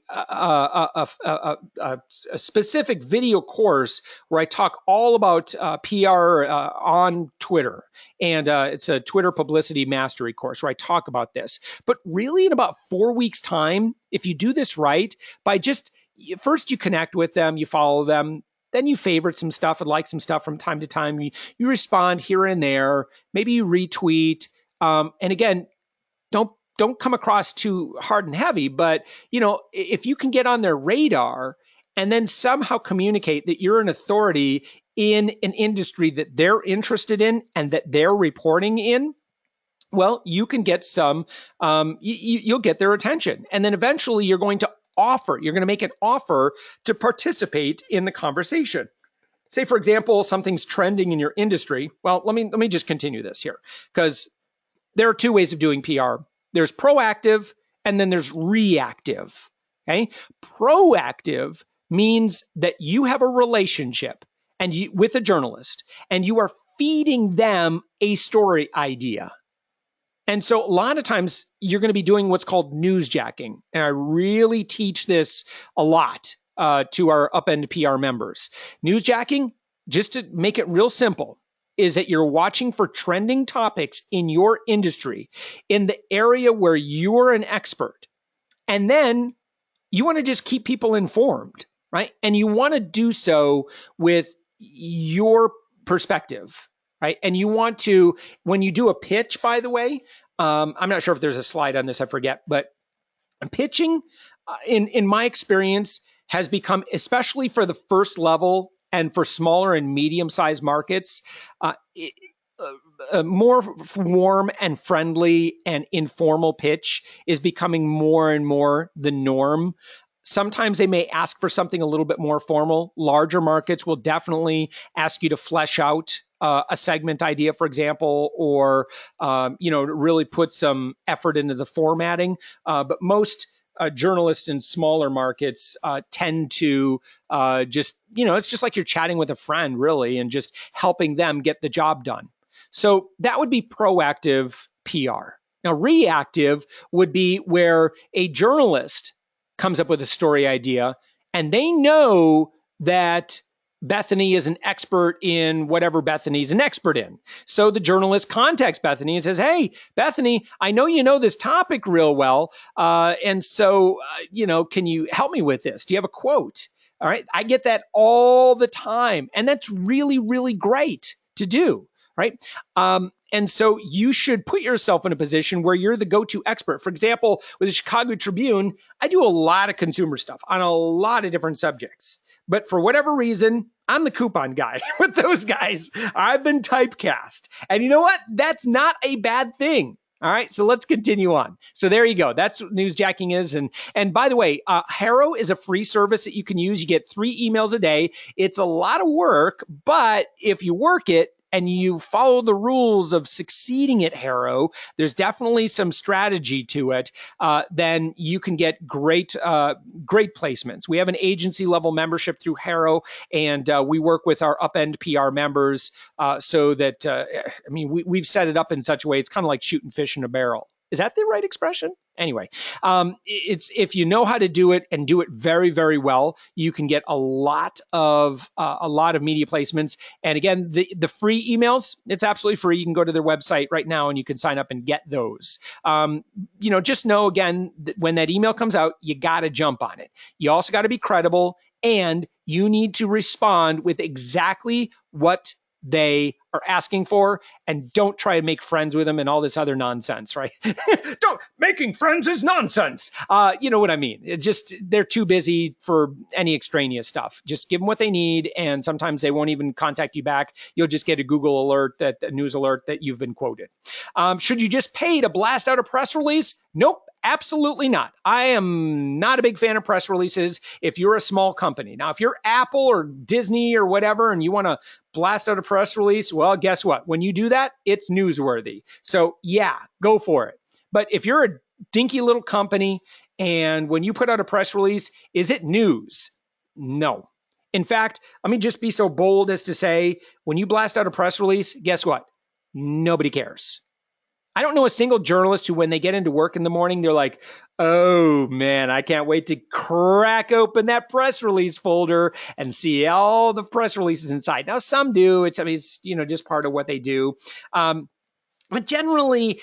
S1: specific video course where I talk all about PR on Twitter. And it's a Twitter publicity mastery course where I talk about this. But really, in about 4 weeks' time, if you do this right, by just first you connect with them, you follow them, then you favorite some stuff and like some stuff from time to time. You respond here and there. Maybe you retweet. And again, don't come across too hard and heavy, but if you can get on their radar and then somehow communicate that you're an authority in an industry that they're interested in and that they're reporting in, well, you can get some, you'll get their attention. And then eventually you're going to make an offer to participate in the conversation. Say, for example, something's trending in your industry. Well, let me just continue this here, because there are two ways of doing PR. There's proactive and then there's reactive. Okay. Proactive means that you have a relationship with a journalist and you are feeding them a story idea. And so a lot of times you're going to be doing what's called newsjacking. And I really teach this a lot to our Upend PR members. Newsjacking, just to make it real simple, is that you're watching for trending topics in your industry, in the area where you're an expert. And then you want to just keep people informed, right? And you want to do so with your perspective, right? And you want to, when you do a pitch, by the way, I'm not sure if there's a slide on this, I forget, but pitching, in my experience, has become, especially for the first level, and for smaller and medium-sized markets, more warm and friendly and informal pitch is becoming more and more the norm. Sometimes they may ask for something a little bit more formal. Larger markets will definitely ask you to flesh out a segment idea, for example, or really put some effort into the formatting. But most journalists in smaller markets tend to just, it's just like you're chatting with a friend, really, and just helping them get the job done. So that would be proactive PR. Now, reactive would be where a journalist comes up with a story idea and they know that Bethany is an expert in whatever Bethany's an expert in. So the journalist contacts Bethany and says, hey, Bethany, I know you know this topic real well. And so, can you help me with this? Do you have a quote? All right. I get that all the time. And that's really, really great to do. Right. And so you should put yourself in a position where you're the go-to expert. For example, with the Chicago Tribune, I do a lot of consumer stuff on a lot of different subjects. But for whatever reason, I'm the coupon guy with those guys. I've been typecast. And you know what? That's not a bad thing. All right, so let's continue on. So there you go. That's what newsjacking is. And by the way, Harrow is a free service that you can use. You get 3 emails a day. It's a lot of work, but if you work it, and you follow the rules of succeeding at Harrow, there's definitely some strategy to it, then you can get great placements. We have an agency level membership through Harrow, and we work with our Upend PR members so that, we've set it up in such a way, it's kind of like shooting fish in a barrel. Is that the right expression? Anyway, it's if you know how to do it and do it very, very well, you can get a lot of media placements. And again, the free emails, it's absolutely free. You can go to their website right now and you can sign up and get those. Just know again that when that email comes out, you got to jump on it. You also got to be credible, and you need to respond with exactly what they are asking for, and don't try to make friends with them and all this other nonsense, right? Making friends is nonsense. You know what I mean? They're too busy for any extraneous stuff. Just give them what they need, and sometimes they won't even contact you back. You'll just get a Google alert, a news alert that you've been quoted. Should you just pay to blast out a press release? Nope. Absolutely not. I am not a big fan of press releases if you're a small company. Now, if you're Apple or Disney or whatever, and you want to blast out a press release, well, guess what? When you do that, it's newsworthy. So yeah, go for it. But if you're a dinky little company and when you put out a press release, is it news? No. In fact, let me just be so bold as to say, when you blast out a press release, guess what? Nobody cares. I don't know a single journalist who, when they get into work in the morning, they're like, oh man, I can't wait to crack open that press release folder and see all the press releases inside. Now, some do. It's just part of what they do. But generally,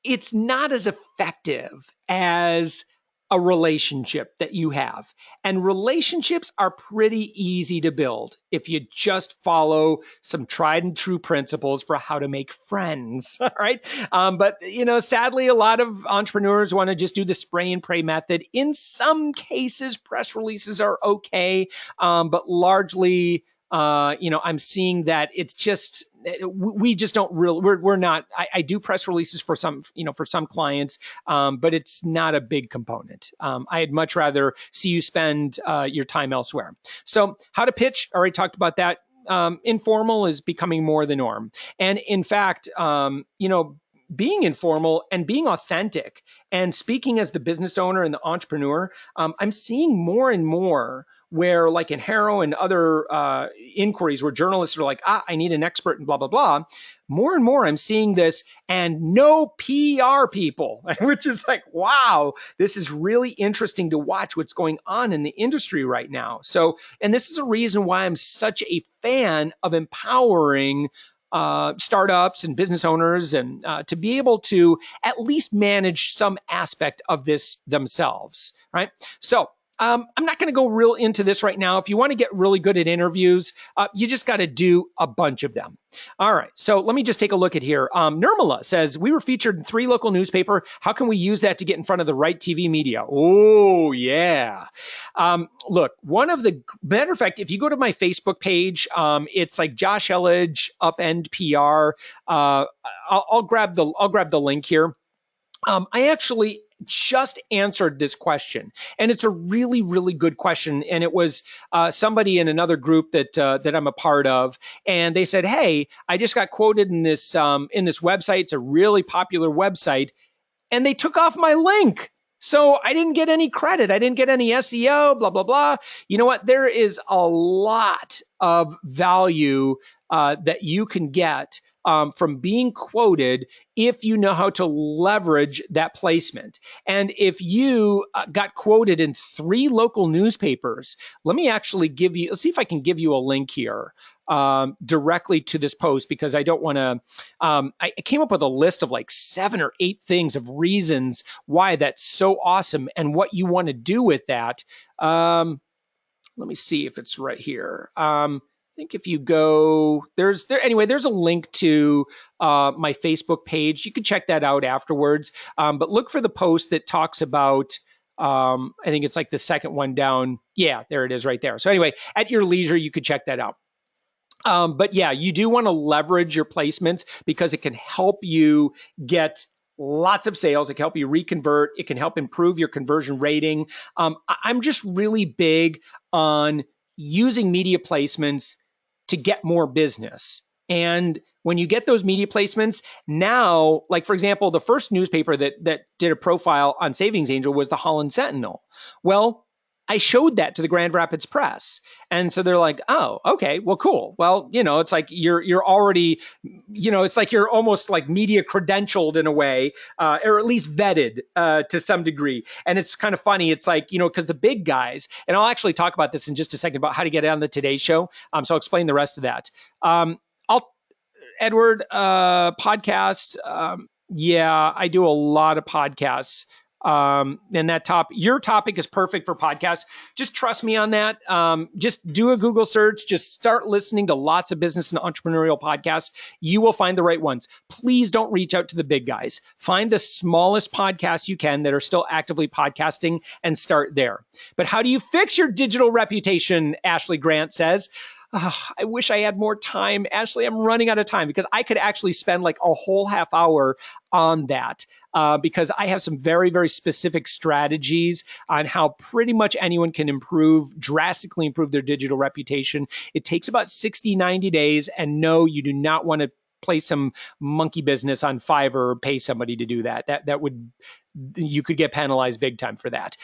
S1: it's not as effective as a relationship that you have. And relationships are pretty easy to build if you just follow some tried and true principles for how to make friends. All right. But, sadly, a lot of entrepreneurs want to just do the spray and pray method. In some cases, press releases are okay. But largely, I'm seeing that it's just, we just don't really, we're not, I do press releases for some clients, but it's not a big component. I'd much rather see you spend your time elsewhere. So how to pitch, already talked about that. Informal is becoming more the norm. And in fact, being informal and being authentic and speaking as the business owner and the entrepreneur, I'm seeing more and more where, like in Harrow and other inquiries where journalists are like, I need an expert and blah, blah, blah. More and more I'm seeing this, and no PR people, which is like, wow, this is really interesting to watch what's going on in the industry right now. So, and this is a reason why I'm such a fan of empowering startups and business owners, and to be able to at least manage some aspect of this themselves, right? So I'm not going to go real into this right now. If you want to get really good at interviews, you just got to do a bunch of them. All right. So let me just take a look at here. Nirmala says, we were featured in 3 local newspaper. How can we use that to get in front of the right TV media? Oh, yeah. Look, matter of fact, if you go to my Facebook page, it's like Josh Elledge, Upend PR. I'll grab the link here. I actually just answered this question, and it's a really, really good question. And it was somebody in another group that I'm a part of, and they said, "Hey, I just got quoted in this website. It's a really popular website," and they took off my link. So I didn't get any credit. I didn't get any SEO, blah, blah, blah. You know what? There is a lot of value that you can get from being quoted if you know how to leverage that placement. And if you got quoted in 3 local newspapers, let me actually let's see if I can give you a link here directly to this post, because I don't want to, I came up with a list of like 7 or 8 things of reasons why that's so awesome and what you want to do with that. Let me see if it's right here. I think if you go, there's a link to my Facebook page. You can check that out afterwards. But look for the post that talks about, I think it's like the second one down. Yeah, there it is right there. So anyway, at your leisure, you could check that out. But yeah, you do want to leverage your placements because it can help you get lots of sales. It can help you reconvert. It can help improve your conversion rating. I'm just really big on using media placements to get more business. And when you get those media placements, now, like for example, the first newspaper that did a profile on Savings Angel was the Holland Sentinel. Well, I showed that to the Grand Rapids Press. And so they're like, oh, okay, well, cool. Well, it's like you're already, it's like you're almost like media credentialed in a way, or at least vetted to some degree. And it's kind of funny. It's like, because the big guys, and I'll actually talk about this in just a second about how to get on the Today Show. So I'll explain the rest of that. Edward, podcast. Yeah, I do a lot of podcasts. And your topic is perfect for podcasts. Just trust me on that. Just do a Google search. Just start listening to lots of business and entrepreneurial podcasts. You will find the right ones. Please don't reach out to the big guys. Find the smallest podcasts you can that are still actively podcasting and start there. But how do you fix your digital reputation? Ashley Grant says. I wish I had more time. Ashley, I'm running out of time because I could actually spend like a whole half hour on that because I have some very, very specific strategies on how pretty much anyone can drastically improve their digital reputation. It takes about 60, 90 days. And no, you do not want to play some monkey business on Fiverr or pay somebody to do that. You could get penalized big time for that.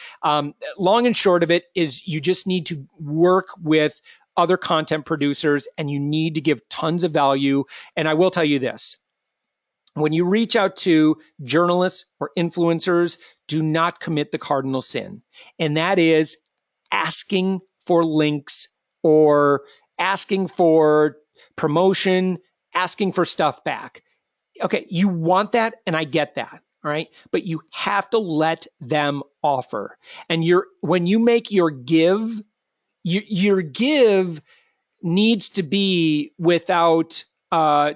S1: Long and short of it is you just need to work with other content producers and you need to give tons of value. And I will tell you this, when you reach out to journalists or influencers, do not commit the cardinal sin. And that is asking for links or asking for promotion, asking for stuff back. Okay, you want that, and I get that. All right. But you have to let them offer. And when you make your give, your give needs to be without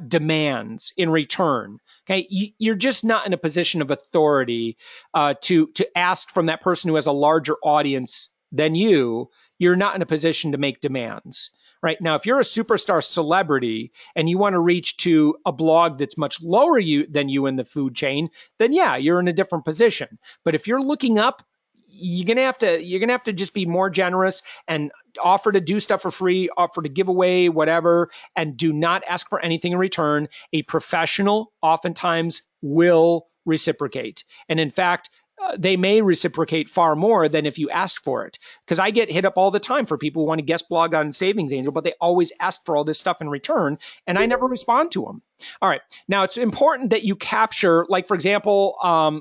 S1: demands in return. Okay, you're just not in a position of authority to ask from that person who has a larger audience than you. You're not in a position to make demands. Right now, if you're a superstar celebrity and you want to reach to a blog that's much lower than you in the food chain, then yeah, you're in a different position. But if you're looking up, you're gonna have to just be more generous and offer to do stuff for free, offer to give away whatever, and do not ask for anything in return. A professional oftentimes will reciprocate. And in fact, they may reciprocate far more than if you asked for it. Because I get hit up all the time for people who want to guest blog on Savings Angel, but they always ask for all this stuff in return, and I never respond to them. All right. Now, it's important that you capture, like, for example,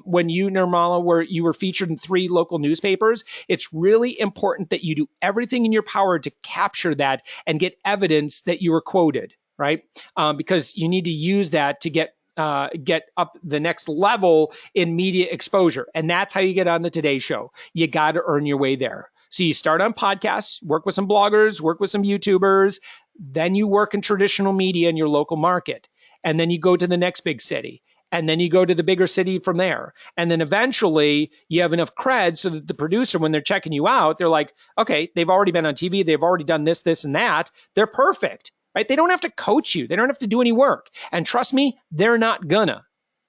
S1: when you, Nirmala, you were featured in 3 local newspapers, it's really important that you do everything in your power to capture that and get evidence that you were quoted, right? Because you need to use that to get up the next level in media exposure. And that's how you get on the Today Show. You got to earn your way there. So you start on podcasts, work with some bloggers, work with some YouTubers, then you work in traditional media in your local market. And then you go to the next big city. And then you go to the bigger city from there. And then eventually you have enough cred so that the producer, when they're checking you out, they're like, okay, they've already been on TV. They've already done this, this, and that. They're perfect. Right? They don't have to coach you. They don't have to do any work. And trust me, they're not gonna.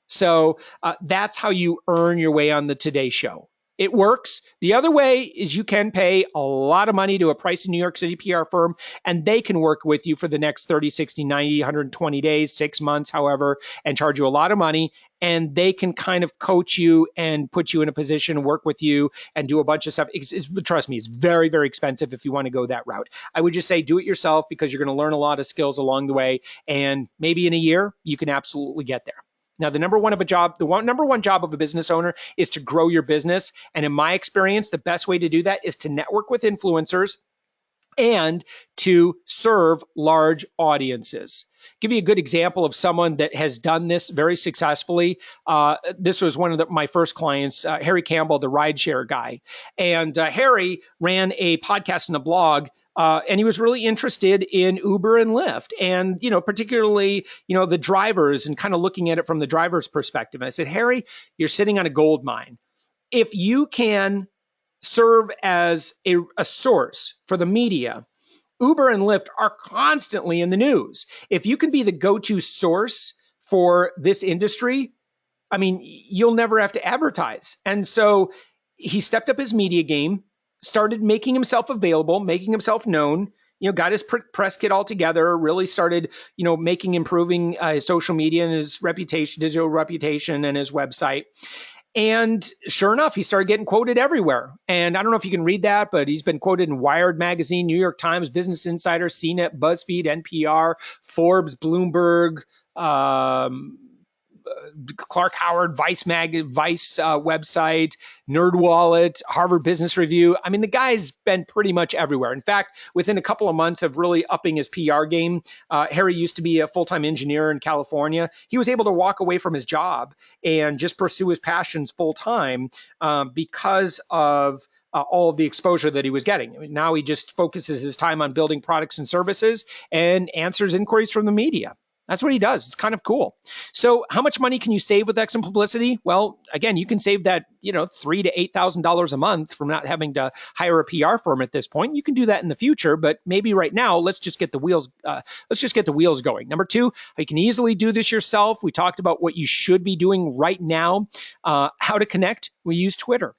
S1: So that's how you earn your way on the Today Show. It works. The other way is you can pay a lot of money to a pricey New York City PR firm, and they can work with you for the next 30, 60, 90, 120 days, 6 months, however, and charge you a lot of money. And they can kind of coach you and put you in a position to work with you and do a bunch of stuff. Trust me, it's very, very expensive if you want to go that route. I would just say do it yourself, because you're going to learn a lot of skills along the way. And maybe in a year, you can absolutely get there. Now, the number one job of a business owner is to grow your business. And in my experience, the best way to do that is to network with influencers and to serve large audiences. Give you a good example of someone that has done this very successfully. This was one of my first clients, Harry Campbell, the rideshare guy. And Harry ran a podcast and a blog, and he was really interested in Uber and Lyft, and particularly the drivers, and kind of looking at it from the driver's perspective. And I said, Harry, you're sitting on a gold mine. If you can serve as a source for the media, Uber and Lyft are constantly in the news. If you can be the go-to source for this industry, I mean, you'll never have to advertise. And so he stepped up his media game, started making himself available, making himself known, got his press kit all together, really started, improving his social media and his reputation, digital reputation, and his website. And sure enough, he started getting quoted everywhere. And I don't know if you can read that, but he's been quoted in Wired Magazine, New York Times, Business Insider, CNET, BuzzFeed, NPR, Forbes, Bloomberg, Clark Howard, Vice website, NerdWallet, Harvard Business Review. I mean, the guy's been pretty much everywhere. In fact, within a couple of months of really upping his PR game, Harry used to be a full-time engineer in California. He was able to walk away from his job and just pursue his passions full-time because of all of the exposure that he was getting. I mean, now he just focuses his time on building products and services and answers inquiries from the media. That's what he does. It's kind of cool. So how much money can you save with Excellent Publicity? Well, again, you can save that, $3,000 to $8,000 a month from not having to hire a PR firm at this point. You can do that in the future, but maybe right now, let's just get the wheels going. Number 2, you can easily do this yourself. We talked about what you should be doing right now. How to connect? We use Twitter.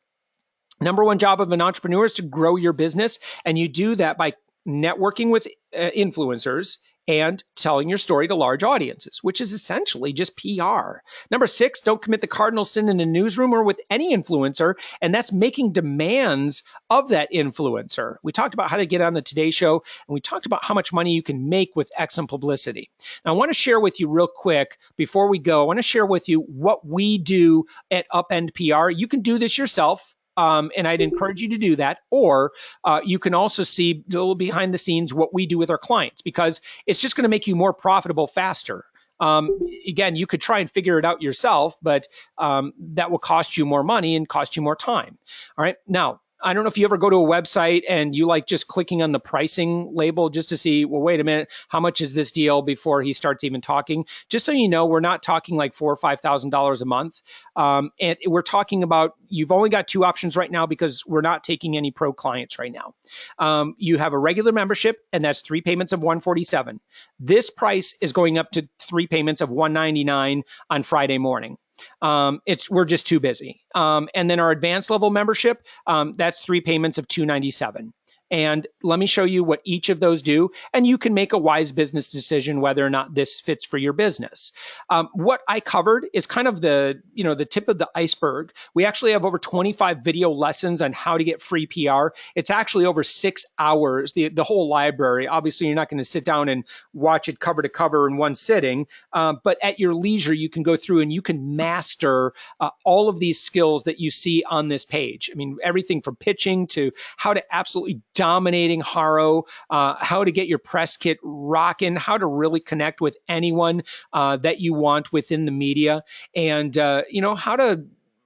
S1: Number 1 job of an entrepreneur is to grow your business, and you do that by networking with influencers and telling your story to large audiences, which is essentially just PR. Number 6, don't commit the cardinal sin in a newsroom or with any influencer, and that's making demands of that influencer. We talked about how to get on the Today Show, and we talked about how much money you can make with excellent publicity. Now, I want to share with you real quick before we go, I want to share with you what we do at Upend PR. You can do this yourself. And I'd encourage you to do that. Or you can also see a little behind the scenes what we do with our clients, because it's just going to make you more profitable faster. Again, you could try and figure it out yourself, but that will cost you more money and cost you more time. All right. Now, I don't know if you ever go to a website and you like just clicking on the pricing label just to see, well, wait a minute, how much is this deal before he starts even talking? Just so you know, we're not talking like $4,000 or $5,000 a month. And we're talking about, you've only got 2 options right now because we're not taking any pro clients right now. You have a regular membership, and that's 3 payments of $147. This price is going up to 3 payments of $199 on Friday morning. We're just too busy. And then our advanced level membership, that's 3 payments of $297. And let me show you what each of those do, and you can make a wise business decision whether or not this fits for your business. What I covered is kind of the tip of the iceberg. We actually have over 25 video lessons on how to get free PR. It's actually over 6 hours, the whole library. Obviously, you're not going to sit down and watch it cover to cover in one sitting, but at your leisure, you can go through and you can master all of these skills that you see on this page. I mean, everything from pitching to how to absolutely dominating Haro, how to get your press kit rocking, how to really connect with anyone that you want within the media, and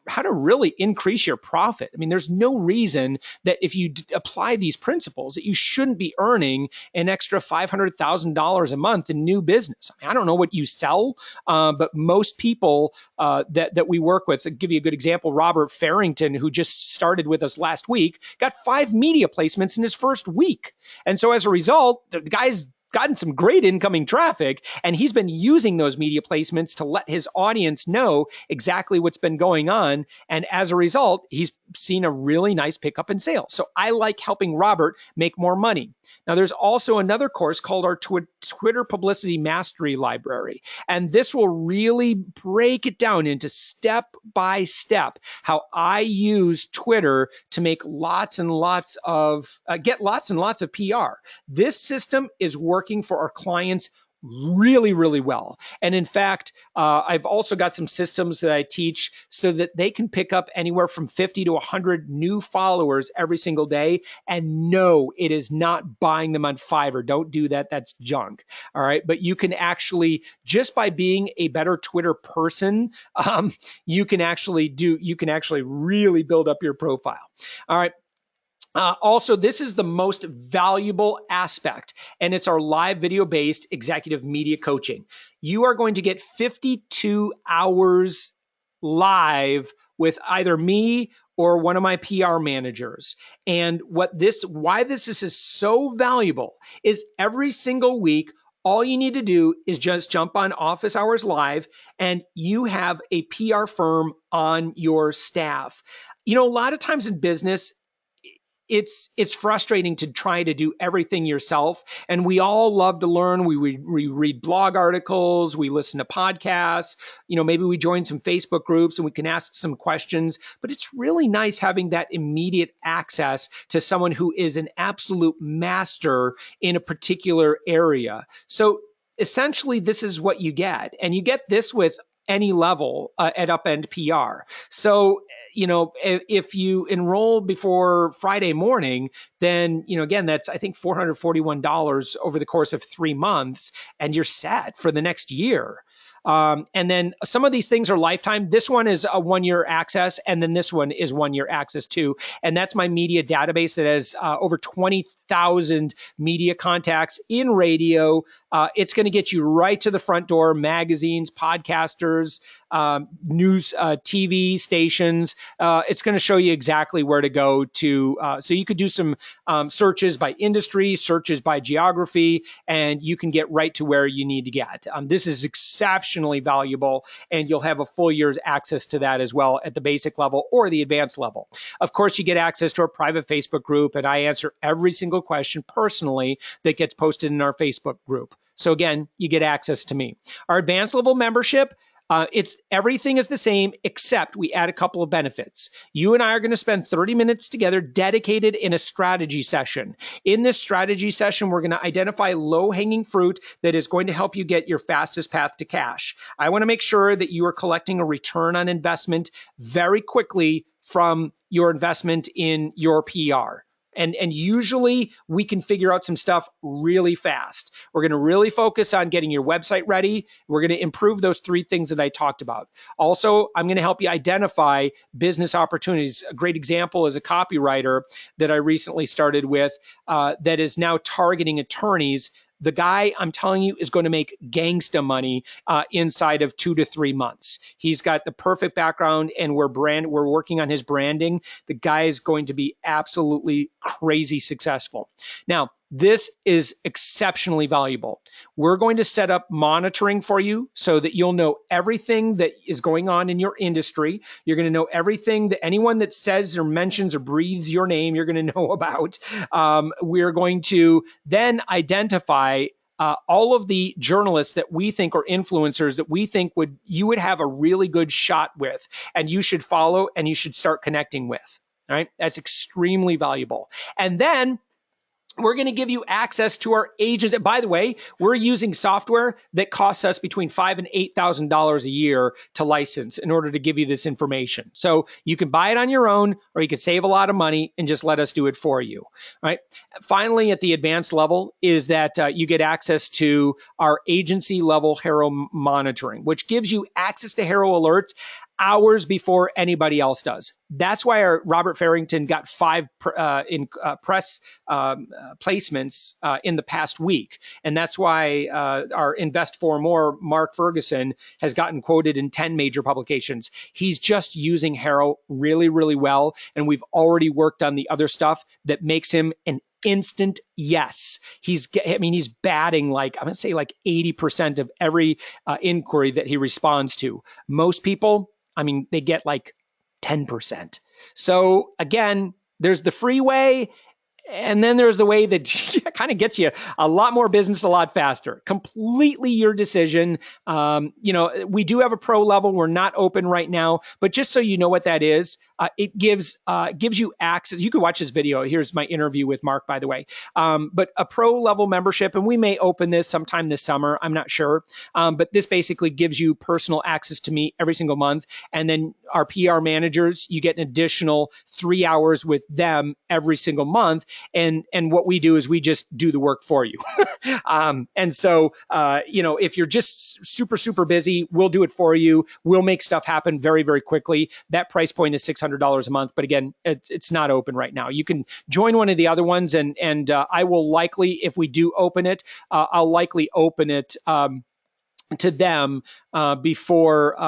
S1: how to really increase your profit. I mean, there's no reason that if you apply these principles that you shouldn't be earning an extra $500,000 a month in new business. I mean, I don't know what you sell, but most people that we work with, I'll give you a good example, Robert Farrington, who just started with us last week, got 5 media placements in his first week. And so as a result, the guy's gotten some great incoming traffic, and he's been using those media placements to let his audience know exactly what's been going on. And as a result, he's seen a really nice pickup in sales. So I like helping Robert make more money. Now, there's also another course called our Twitter Publicity Mastery Library. And this will really break it down into step by step how I use Twitter to make lots and lots of, get lots and lots of PR. This system is working for our clients really, really well. And in fact, I've also got some systems that I teach so that they can pick up anywhere from 50 to 100 new followers every single day. And no, it is not buying them on Fiverr. Don't do that. That's junk. All right. But you can actually, just by being a better Twitter person, you can actually really build up your profile. All right. Also, this is the most valuable aspect, and it's our live video-based executive media coaching. You are going to get 52 hours live with either me or one of my PR managers. And why this is so valuable is every single week, all you need to do is just jump on Office Hours Live, and you have a PR firm on your staff. You know, a lot of times in business, it's frustrating to try to do everything yourself. And we all love to learn. We read blog articles, we listen to podcasts, maybe we join some Facebook groups and we can ask some questions, but it's really nice having that immediate access to someone who is an absolute master in a particular area. So essentially, this is what you get. And you get this with any level at Upend PR. So, if you enroll before Friday morning, then, again, that's, I think, $441 over the course of 3 months, and you're set for the next year. And then some of these things are lifetime. This one is a 1-year access, and then this one is 1-year access too. And that's my media database that has over 20,000 media contacts in radio. It's going to get you right to the front door: magazines, podcasters, news, TV stations. It's going to show you exactly where to go to. So you could do some searches by industry, searches by geography, and you can get right to where you need to get. This is exceptionally valuable, and you'll have a full year's access to that as well at the basic level or the advanced level. Of course, you get access to our private Facebook group, and I answer every single video question personally that gets posted in our Facebook group. So again, you get access to me. Our advanced level membership, it's everything is the same, except we add a couple of benefits. You and I are going to spend 30 minutes together dedicated in a strategy session. In this strategy session, we're going to identify low-hanging fruit that is going to help you get your fastest path to cash. I want to make sure that you are collecting a return on investment very quickly from your investment in your PR. And usually we can figure out some stuff really fast. We're going to really focus on getting your website ready. We're going to improve those 3 things that I talked about. Also, I'm going to help you identify business opportunities. A great example is a copywriter that I recently started with that is now targeting attorneys. The guy, I'm telling you, is going to make gangsta money inside of 2 to 3 months. He's got the perfect background, and we're working on his branding. The guy is going to be absolutely crazy successful. Now, this is exceptionally valuable. We're going to set up monitoring for you so that you'll know everything that is going on in your industry. You're going to know everything that anyone that says or mentions or breathes your name, you're going to know about. We're going to then identify all of the journalists that we think are influencers that we think you would have a really good shot with, and you should follow and you should start connecting with. All right, that's extremely valuable. And then we're going to give you access to our agents. And by the way, we're using software that costs us between $5,000 and $8,000 a year to license in order to give you this information. So you can buy it on your own, or you can save a lot of money and just let us do it for you. All right. Finally, at the advanced level is that you get access to our agency level HARO monitoring, which gives you access to HARO alerts hours before anybody else does. That's why our Robert Farrington got 5 press placements in the past week. And that's why our Invest for More, Mark Ferguson, has gotten quoted in 10 major publications. He's just using HARO really, really well. And we've already worked on the other stuff that makes him an instant yes. He's batting like, I'm going to say like 80% of every inquiry that he responds to. Most people, they get like 10%. So again, there's the free way, and then there's the way that kind of gets you a lot more business a lot faster. Completely your decision. We do have a pro level. We're not open right now, but just so you know what that is, it gives you access. You can watch this video. Here's my interview with Mark, by the way. But a pro level membership, and we may open this sometime this summer. I'm not sure. But this basically gives you personal access to me every single month. And then our PR managers, you get an additional 3 hours with them every single month. And what we do is we just do the work for you. And so, if you're just super, super busy, we'll do it for you. We'll make stuff happen very, very quickly. That price point is $600 a month. But again, it's not open right now. You can join one of the other ones, and I will likely, if we do open it, I'll likely open it to them before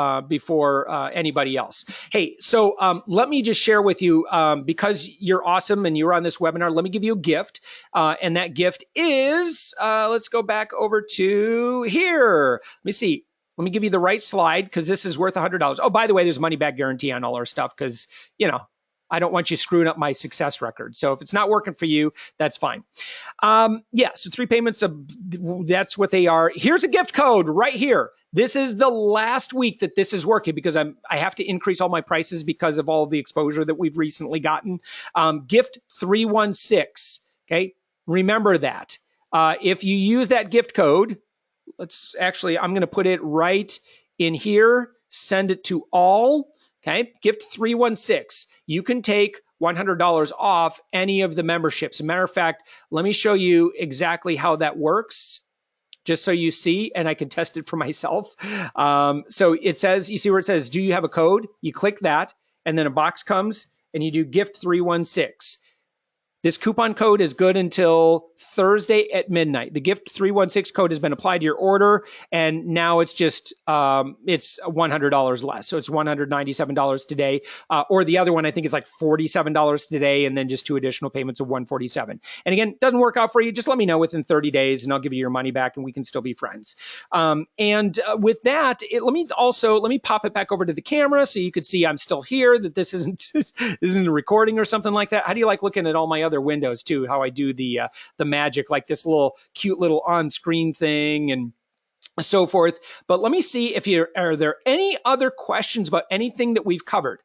S1: anybody else. Hey, so let me just share with you, because you're awesome and you're on this webinar, let me give you a gift. And that gift is, let's go back over to here. Let me see. Let me give you the right slide, because this is worth $100. Oh, by the way, there's a money back guarantee on all our stuff, because, I don't want you screwing up my success record. So if it's not working for you, that's fine. So 3 payments, that's what they are. Here's a gift code right here. This is the last week that this is working, because I have to increase all my prices because of all the exposure that we've recently gotten. Gift 316. Okay. Remember that. If you use that gift code, I'm going to put it right in here. Send it to all. Okay. Gift 316. You can take $100 off any of the memberships. As a matter of fact, let me show you exactly how that works, just so you see, and I can test it for myself. So it says, you see where it says, do you have a code? You click that, and then a box comes, and you do gift 316. This coupon code is good until Thursday at midnight. The gift 316 code has been applied to your order, and now it's just it's $100 less. So it's $197 today, or the other one I think is like $47 today, and then just 2 additional payments of $147. And again, doesn't work out for you, just let me know within 30 days, and I'll give you your money back, and we can still be friends. With that, let me pop it back over to the camera so you could see I'm still here. That this isn't a recording or something like that. How do you like looking at all my other other windows too, how I do the magic, like this little cute little on-screen thing and so forth. But let me see if are there any other questions about anything that we've covered.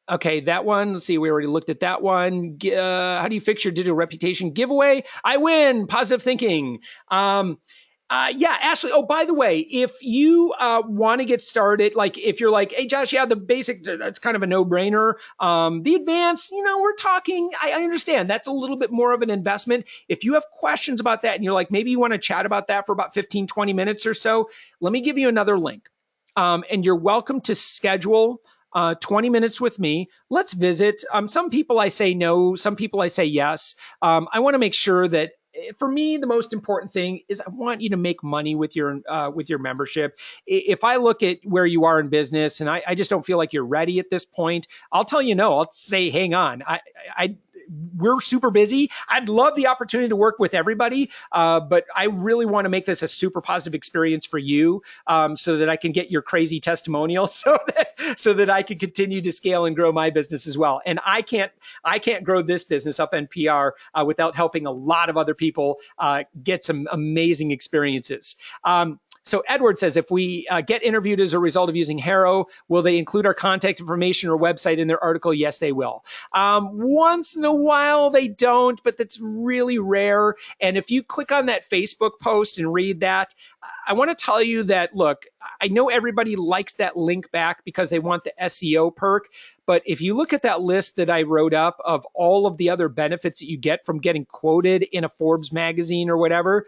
S1: Okay, that one. Let's see. We already looked at that one. How do you fix your digital reputation? Giveaway. I win. Positive thinking. Yeah, Ashley. Oh, by the way, if you want to get started, like if you're like, hey, Josh, yeah, the basic, that's kind of a no-brainer. The advanced, we're talking, I understand that's a little bit more of an investment. If you have questions about that and you're like, maybe you want to chat about that for about 15, 20 minutes or so, let me give you another link. And you're welcome to schedule 20 minutes with me. Let's visit. Some people I say no, some people I say yes. I want to make sure that for me, the most important thing is I want you to make money with your membership. If I look at where you are in business and I just don't feel like you're ready at this point, I'll tell you no. I'll say, hang on. We're super busy. I'd love the opportunity to work with everybody, but I really want to make this a super positive experience for you, so that I can get your crazy testimonial, so that I can continue to scale and grow my business as well. And I can't grow this business up NPR without helping a lot of other people get some amazing experiences. So Edward says, if we get interviewed as a result of using Harrow, will they include our contact information or website in their article? Yes, they will. Once in a while, they don't, but that's really rare. And if you click on that Facebook post and read that, I want to tell you that, look, I know everybody likes that link back because they want the SEO perk. But if you look at that list that I wrote up of all of the other benefits that you get from getting quoted in a Forbes magazine or whatever,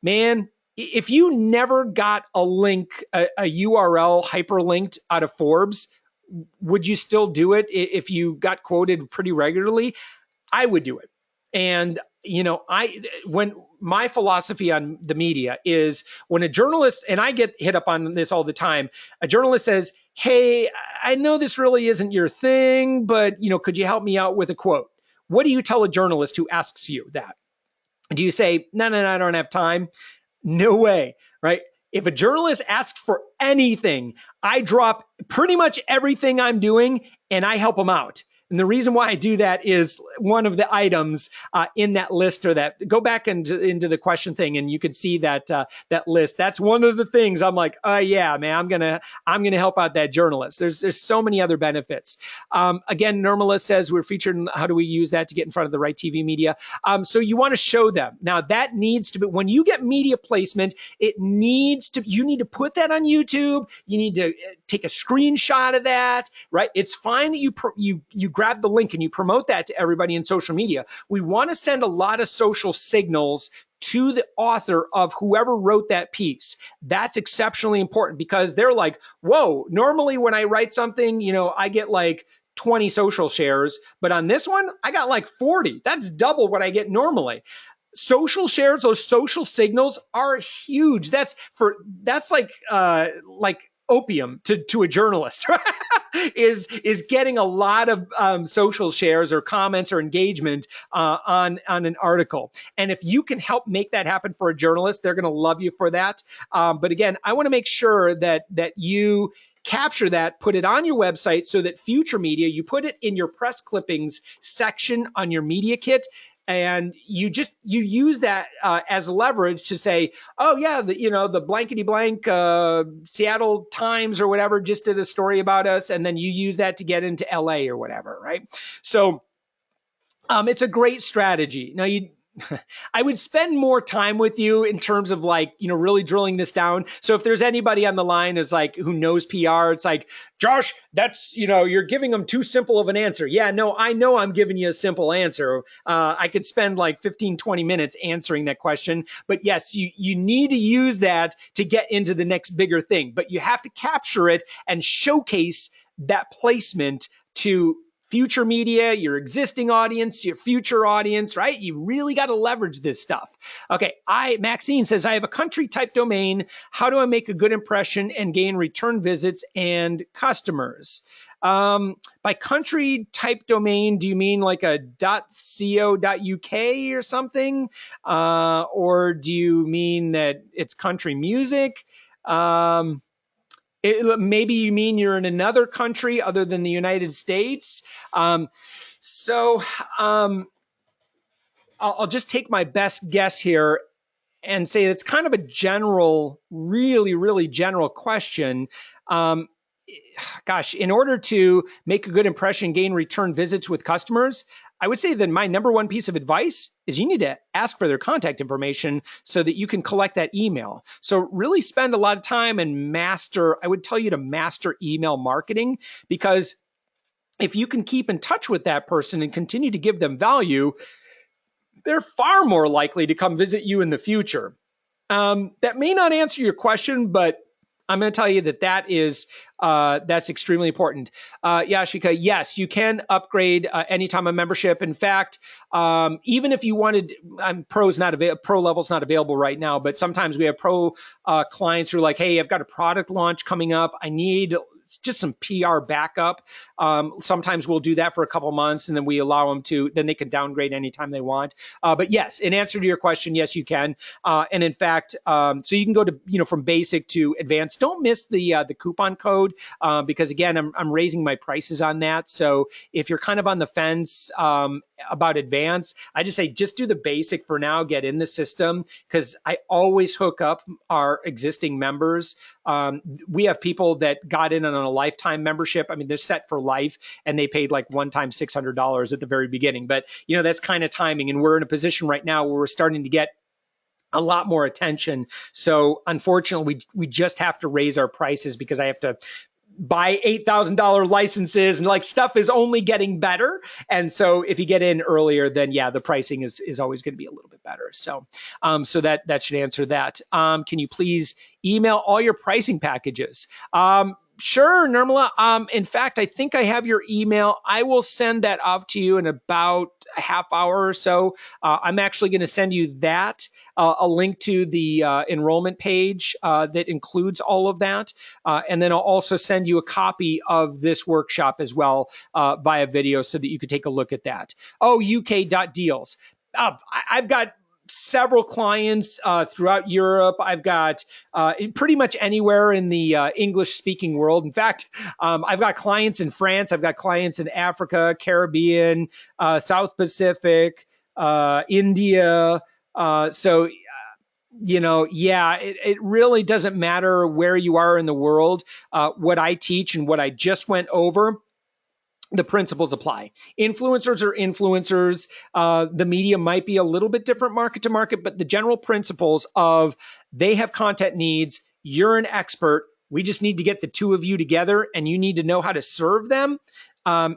S1: man, if you never got a link, a URL hyperlinked out of Forbes, would you still do it if you got quoted pretty regularly? I would do it. And, when my philosophy on the media is when a journalist, and I get hit up on this all the time, a journalist says, hey, I know this really isn't your thing, but, could you help me out with a quote? What do you tell a journalist who asks you that? Do you say, no, I don't have time? No way, right? If a journalist asks for anything, I drop pretty much everything I'm doing and I help them out. And the reason why I do that is one of the items in that list, or that go back into the question thing, and you can see that that list. That's one of the things I'm like, oh yeah, man, I'm gonna help out that journalist. There's so many other benefits. Again, Nirmala says we're featured. How do we use that to get in front of the right TV media? So you want to show them. Now that needs to be, when you get media placement, you need to put that on YouTube. You need to take a screenshot of that, right? It's fine that you grab the link and you promote that to everybody in social media. We want to send a lot of social signals to the author of whoever wrote that piece. That's exceptionally important because they're like, whoa, normally when I write something, I get like 20 social shares, but on this one, I got like 40. That's double what I get normally. Social shares, those social signals are huge. That's like opium to a journalist, right? is getting a lot of social shares or comments or engagement on an article. And if you can help make that happen for a journalist, they're going to love you for that. But again, I want to make sure that you capture that, put it on your website so that future media, you put it in your press clippings section on your media kit. And you use that as leverage to say, oh yeah, the blankety blank Seattle Times or whatever just did a story about us, and then you use that to get into LA or whatever, right? So it's a great strategy. Now I would spend more time with you in terms of really drilling this down. So if there's anybody on the line who knows PR, it's like, Josh, that's, you're giving them too simple of an answer. Yeah, no, I know I'm giving you a simple answer. I could spend 15, 20 minutes answering that question. But yes, you need to use that to get into the next bigger thing. But you have to capture it and showcase that placement to future media, your existing audience, your future audience, right? You really got to leverage this stuff. Okay, Maxine says, I have a country type domain. How do I make a good impression and gain return visits and customers? By country type domain, do you mean like a .co.uk or something? Or do you mean that it's country music? Maybe you mean you're in another country other than the United States. So I'll just take my best guess here and say it's kind of a general, really, really general question. Um, Gosh, in order to make a good impression, gain return visits with customers, I would say that my number one piece of advice is you need to ask for their contact information so that you can collect that email. So really spend a lot of time and I would tell you to master email marketing, because if you can keep in touch with that person and continue to give them value, they're far more likely to come visit you in the future. That may not answer your question, but I'm going to tell you that's extremely important. Yashika, yes, you can upgrade anytime a membership. In fact, even if you wanted, pro level's not available right now, but sometimes we have pro clients who are like, hey, I've got a product launch coming up. I need just some PR backup. Sometimes we'll do that for a couple months, and then we allow them to, then they can downgrade anytime they want. But yes, in answer to your question, yes, you can. And in fact, so you can go to, from basic to advanced. Don't miss the coupon code, because again, I'm raising my prices on that. So if you're kind of on the fence about advanced, I just say, just do the basic for now, get in the system, because I always hook up our existing members. We have people that got in on a lifetime membership. I mean, they're set for life, and they paid like one time $600 at the very beginning. But, that's kind of timing. And we're in a position right now where we're starting to get a lot more attention. So unfortunately, we just have to raise our prices, because I have to buy $8,000 licenses, and like stuff is only getting better. And so if you get in earlier, then yeah, the pricing is always going to be a little bit better. So, so that should answer that. Can you please email all your pricing packages? Sure, Nirmala. In fact, I think I have your email. I will send that off to you in about a half hour or so. I'm actually going to send you that, a link to the enrollment page that includes all of that. And then I'll also send you a copy of this workshop as well via video, so that you could take a look at that. Oh, UK.deals. I've got several clients throughout Europe. I've got pretty much anywhere in the English-speaking world. In fact, I've got clients in France. I've got clients in Africa, Caribbean, South Pacific, India. So, it really doesn't matter where you are in the world. What I teach and what I just went over, the principles apply. Influencers are influencers. The media might be a little bit different market to market, but the general principles of they have content needs, you're an expert, we just need to get the two of you together, and you need to know how to serve them.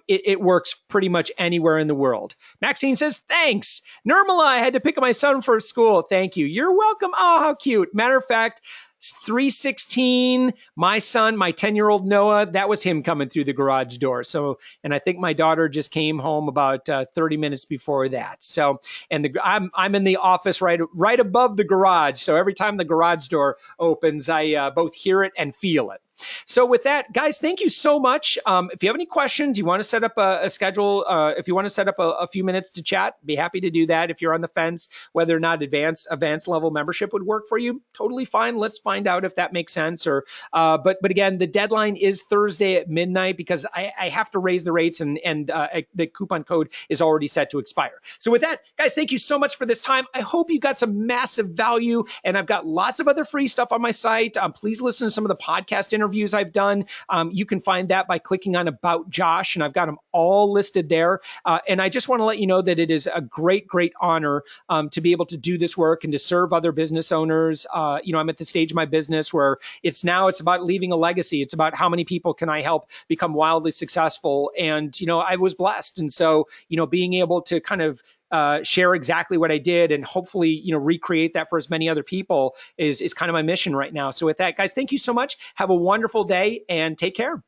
S1: It works pretty much anywhere in the world. Maxine says, thanks. Nirmala, I had to pick up my son for school. Thank you. You're welcome. Oh, how cute. Matter of fact, 3:16, my son, my 10-year-old Noah, that was him coming through the garage door. So, and I think my daughter just came home about 30 minutes before that. So, and I'm in the office right above the garage. So every time the garage door opens, I both hear it and feel it. So with that, guys, thank you so much. If you have any questions, you want to set up a schedule, if you want to set up a few minutes to chat, be happy to do that. If you're on the fence, whether or not advanced level membership would work for you, totally fine. Let's find out if that makes sense. Or, but again, the deadline is Thursday at midnight, because I have to raise the rates, and the coupon code is already set to expire. So with that, guys, thank you so much for this time. I hope you got some massive value, and I've got lots of other free stuff on my site. Please listen to some of the podcast interviews I've done. You can find that by clicking on About Josh, and I've got them all listed there. And I just want to let you know that it is a great, great honor to be able to do this work and to serve other business owners. I'm at the stage of my business where it's about leaving a legacy. It's about how many people can I help become wildly successful. And, I was blessed. And so, being able to kind of share exactly what I did, and hopefully, recreate that for as many other people is kind of my mission right now. So with that, guys, thank you so much. Have a wonderful day, and take care.